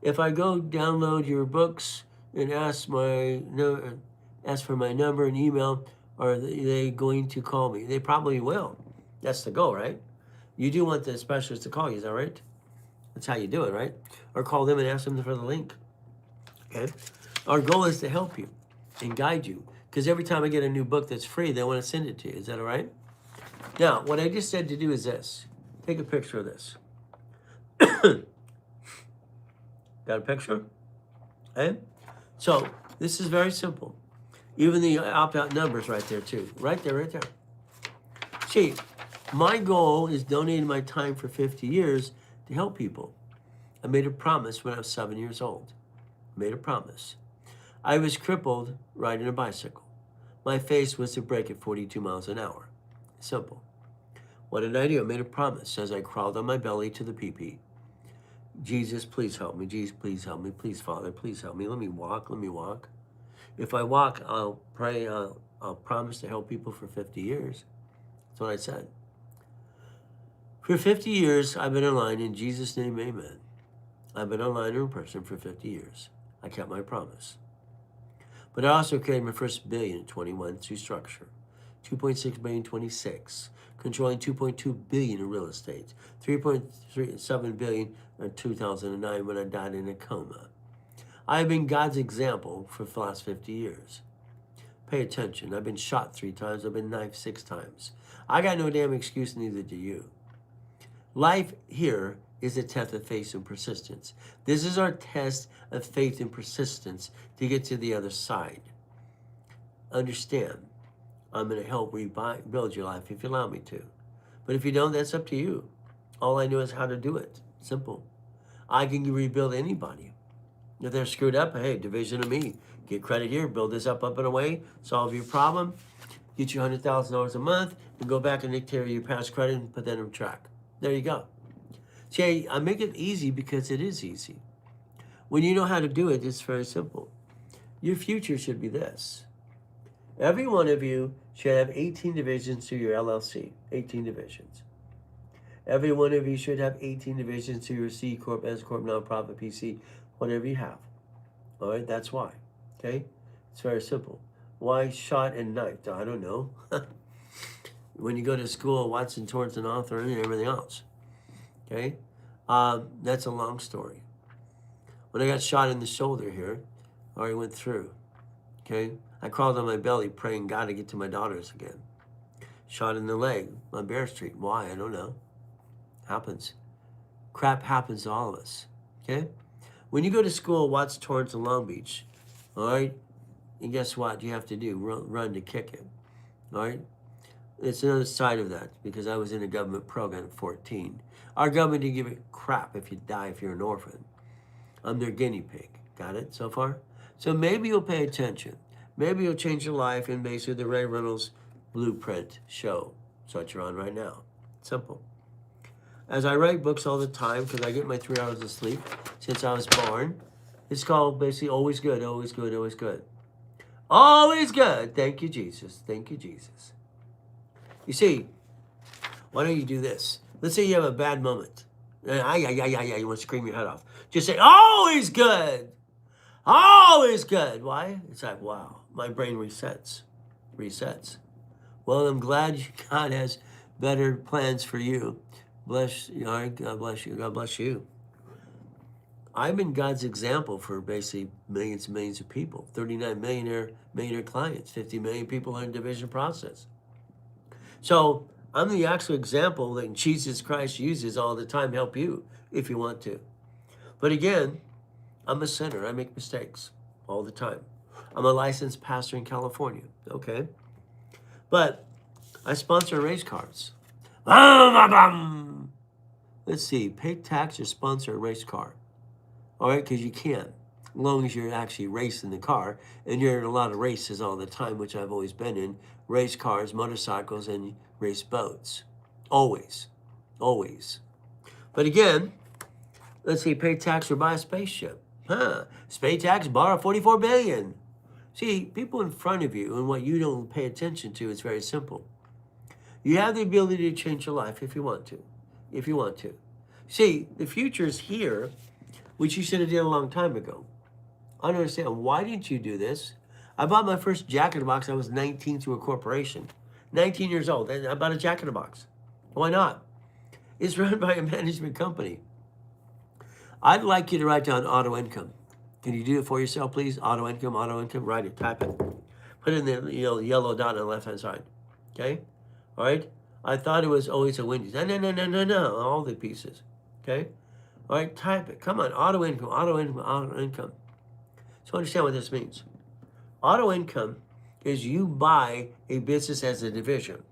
If I go download your books and ask for my number and email, are they going to call me? They probably will. That's the goal, right? You do want the specialist to call you, is that right? That's how you do it, right? Or call them and ask them for the link. Okay? Our goal is to help you and guide you. Because every time I get a new book that's free, they want to send it to you. Is that all right? Now, what I just said to do is this. Take a picture of this. Got a picture? Okay? So, this is very simple. Even the opt-out numbers right there, too. Right there, right there. See, my goal is donating my time for 50 years to help people. I made a promise when I was 7 years old. Made a promise. I was crippled riding a bicycle. My face was to break at 42 miles an hour. Simple. What did I do? I made a promise as I crawled on my belly to the pee-pee. Jesus, please help me. Jesus, please help me. Please, Father, please help me. Let me walk. Let me walk. If I walk, I'll pray. I'll promise to help people for 50 years. That's what I said. For 50 years, I've been online. In Jesus' name, amen. I've been online or in person for 50 years. I kept my promise. But I also created my first billion in 21 through structure, 2.6 billion in 26, controlling 2.2 billion in real estate, 3.7 billion in 2009 when I died in a coma. I have been God's example for the last 50 years. Pay attention. I've been shot 3 times. I've been knifed 6 times. I got no damn excuse, neither do you. Life here is a test of faith and persistence. This is our test of faith and persistence to get to the other side. Understand, I'm going to help rebuild your life if you allow me to. But if you don't, that's up to you. All I know is how to do it. Simple. I can rebuild anybody. If they're screwed up, hey, division of me. Get credit here, build this up and away, solve your problem, get you $100,000 a month, and go back and take care of your past credit and put that on track. There you go. See, I make it easy because it is easy. When you know how to do it, it's very simple. Your future should be this. Every one of you should have 18 divisions to your LLC, 18 divisions. Every one of you should have 18 divisions to your C Corp, S Corp, nonprofit, PC, whatever you have. All right, that's why. Okay? It's very simple. Why shot and knifed? I don't know. When you go to school, Watson, Torrance, and Author, and everything else. Okay? That's a long story. When I got shot in the shoulder here, I already went through. Okay? I crawled on my belly praying God to get to my daughters again. Shot in the leg on Bear Street. Why? I don't know. Happens. Crap happens to all of us. Okay? When you go to school, Watson, Torrance, and Long Beach, all right? And guess what you have to do? Run to kick it. All right? It's another side of that because I was in a government program at 14. Our government didn't give a crap if you die if you're an orphan. I'm their guinea pig. Got it so far? So maybe you'll pay attention. Maybe you'll change your life in basically the Ray Reynolds Blueprint show. That's what you're on right now. Simple. As I write books all the time, because I get my 3 hours of sleep since I was born, it's called basically Always Good, Always Good, Always Good. Always good. Thank you, Jesus. Thank you, Jesus. You see, why don't you do this? Let's say you have a bad moment. You want to scream your head off. Just say, always good. Always good. Why? It's like, wow, my brain resets. Well, I'm glad God has better plans for you. Bless you. God bless you. God bless you. I've been God's example for basically millions and millions of people. 39 millionaire clients, 50 million people in division process. So I'm the actual example that Jesus Christ uses all the time to help you if you want to. But again, I'm a sinner. I make mistakes all the time. I'm a licensed pastor in California, okay? But I sponsor race cars. Let's see, pay tax or sponsor a race car. All right, because you can, as long as you're actually racing the car, and you're in a lot of races all the time, which I've always been in, race cars, motorcycles, and race boats. Always, always. But again, let's see, pay tax or buy a spaceship. Pay tax, borrow $44 billion. See, people in front of you and what you don't pay attention to is very simple. You have the ability to change your life if you want to. If you want to. See, the future is here, which you should have did a long time ago. I don't understand. Why didn't you do this? I bought my first Jack in the Box. I was 19 through a corporation. 19 years old. And I bought a Jack in the Box. Why not? It's run by a management company. I'd like you to write down auto income. Can you do it for yourself, please? Auto income, write it, type it. Put it in the yellow dot on the left-hand side. Okay? All right? I thought it was always a Wendy's. No. All the pieces. Okay? All right, type it. Come on, auto income. So understand what this means. Auto income is you buy a business as a division.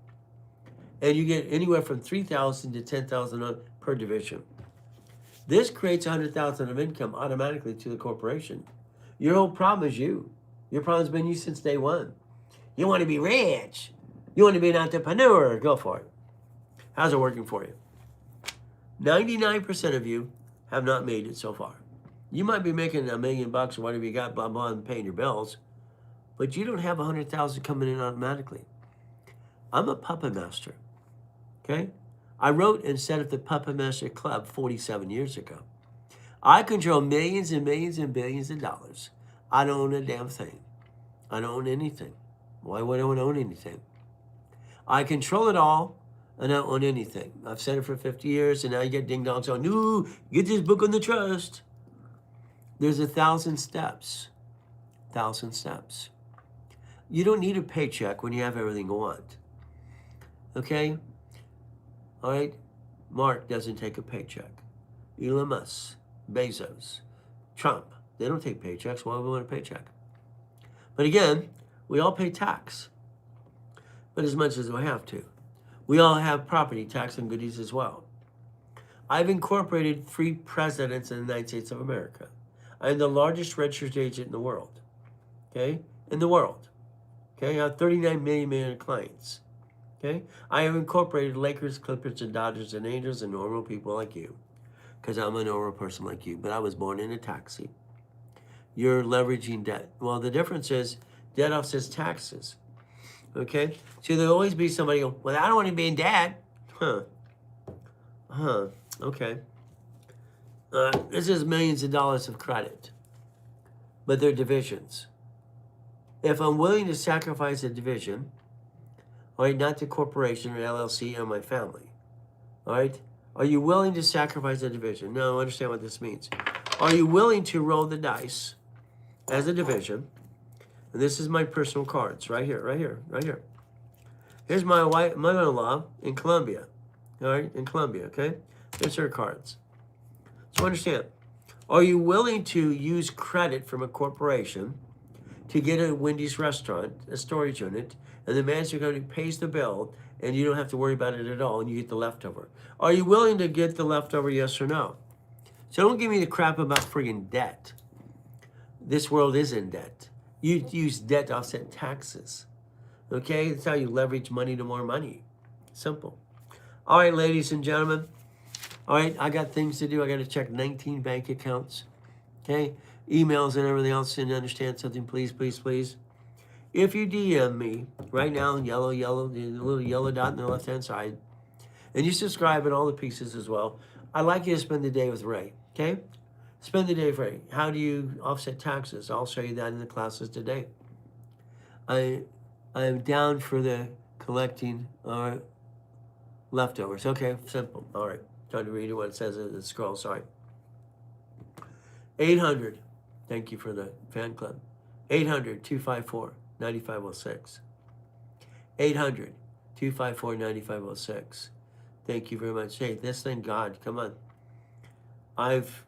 And you get anywhere from $3,000 to $10,000 per division. This creates $100,000 of income automatically to the corporation. Your whole problem is you. Your problem's been you since day one. You want to be rich. You want to be an entrepreneur. Go for it. How's it working for you? 99% of you have not made it so far. You might be making $1 million or whatever you got, blah, blah, and paying your bills, but you don't have 100,000 coming in automatically. I'm a puppet master, okay? I wrote and set up the Puppet Master Club 47 years ago. I control millions and millions and billions of dollars. I don't own a damn thing. I don't own anything. Why would I want to own anything? I control it all, and I don't own anything. I've said it for 50 years, and now you get ding-dongs going, no, get this book on the trust. There's 1,000 steps. 1,000 steps. You don't need a paycheck when you have everything you want. Okay? All right? Mark doesn't take a paycheck. Elon Musk, Bezos, Trump, they don't take paychecks. Why would we want a paycheck? But again, we all pay tax. But as much as we have to. We all have property tax and goodies as well. I've incorporated 3 presidents in the United States of America. I am the largest registered agent in the world. Okay? In the world. Okay? I have 39 million clients. Okay? I have incorporated Lakers, Clippers, and Dodgers, and Angels, and normal people like you. Because I'm a normal person like you. But I was born in a taxi. You're leveraging debt. Well, the difference is debt offsets taxes. Okay? So there'll always be somebody go, well, I don't want to be in debt. Okay. This is millions of dollars of credit. But they're divisions. If I'm willing to sacrifice a division, all right, not the corporation or LLC or my family, all right, are you willing to sacrifice a division? No, understand what this means. Are you willing to roll the dice as a division? And this is my personal cards right here, right here, right here. Here's my mother-in-law in Colombia, all right, in Colombia, okay? Here's her cards. So understand, are you willing to use credit from a corporation to get a Wendy's restaurant, a storage unit, and the manager company pays the bill, and you don't have to worry about it at all, and you get the leftover? Are you willing to get the leftover, yes or no? So don't give me the crap about friggin' debt. This world is in debt. You use debt to offset taxes. Okay? That's how you leverage money to more money. Simple. All right, ladies and gentlemen. All right, I got things to do. I got to check 19 bank accounts. Okay? Emails and everything else. And understand something, please, please, please. If you DM me right now in yellow, the little yellow dot on the left-hand side, and you subscribe in all the pieces as well, I'd like you to spend the day with Ray. Okay? Spend the day with Ray. How do you offset taxes? I'll show you that in the classes today. I'm down for the collecting leftovers. Okay, simple. All right. Trying to read what it says in the scroll. Sorry. 800. Thank you for the fan club. 800-254-9506. 800-254-9506. Thank you very much. Hey, this thing, God, come on. I've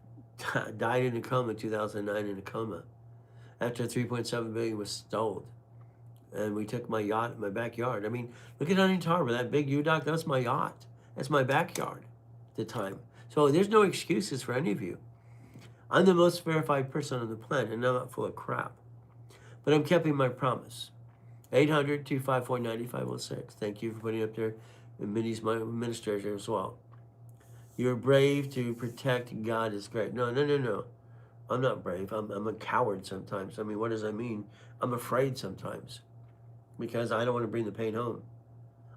died in a coma in 2009 in a coma after $3.7 billion was stolen. And we took my yacht in my backyard. I mean, look at Huntington Harbor, that big U-Dock, that's my yacht. That's my backyard at the time. So there's no excuses for any of you. I'm the most verified person on the planet, and I'm not full of crap. But I'm keeping my promise. 800-254-9506. Thank you for putting up there. And Minnie's my administrator as well. You're brave to protect God is great. No, no, no, no. I'm not brave. I'm a coward sometimes. I mean, what does that mean? I'm afraid sometimes because I don't want to bring the pain home.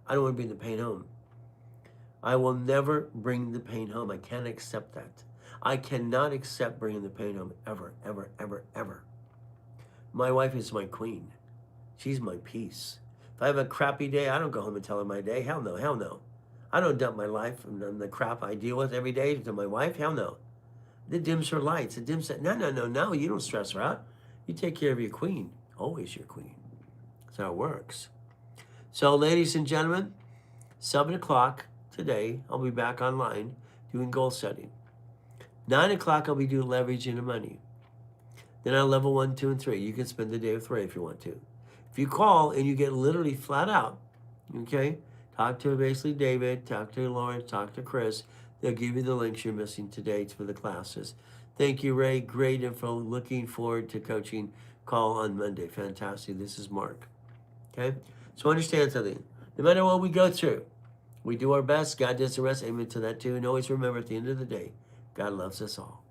I don't want to bring the pain home. I will never bring the pain home. I can't accept that. I cannot accept bringing the pain home ever, ever, ever, ever. My wife is my queen. She's my peace. If I have a crappy day, I don't go home and tell her my day. Hell no, hell no. I don't dump my life and the crap I deal with every day to my wife. Hell no. It dims her lights. It dims that. No, no, no, no. You don't stress her out. You take care of your queen. Always your queen. That's how it works. So, ladies and gentlemen, 7 o'clock today, I'll be back online doing goal setting. 9 o'clock, I'll be doing leverage into money. Then on level 1, 2, and 3, you can spend the day with Ray if you want to. If you call and you get literally flat out, okay, talk to basically David, talk to Lawrence, talk to Chris. They'll give you the links you're missing today for the classes. Thank you, Ray. Great info. Looking forward to coaching call on Monday. Fantastic. This is Mark. Okay? So understand something. No matter what we go through, we do our best. God does the rest. Amen to that too. And always remember at the end of the day, God loves us all.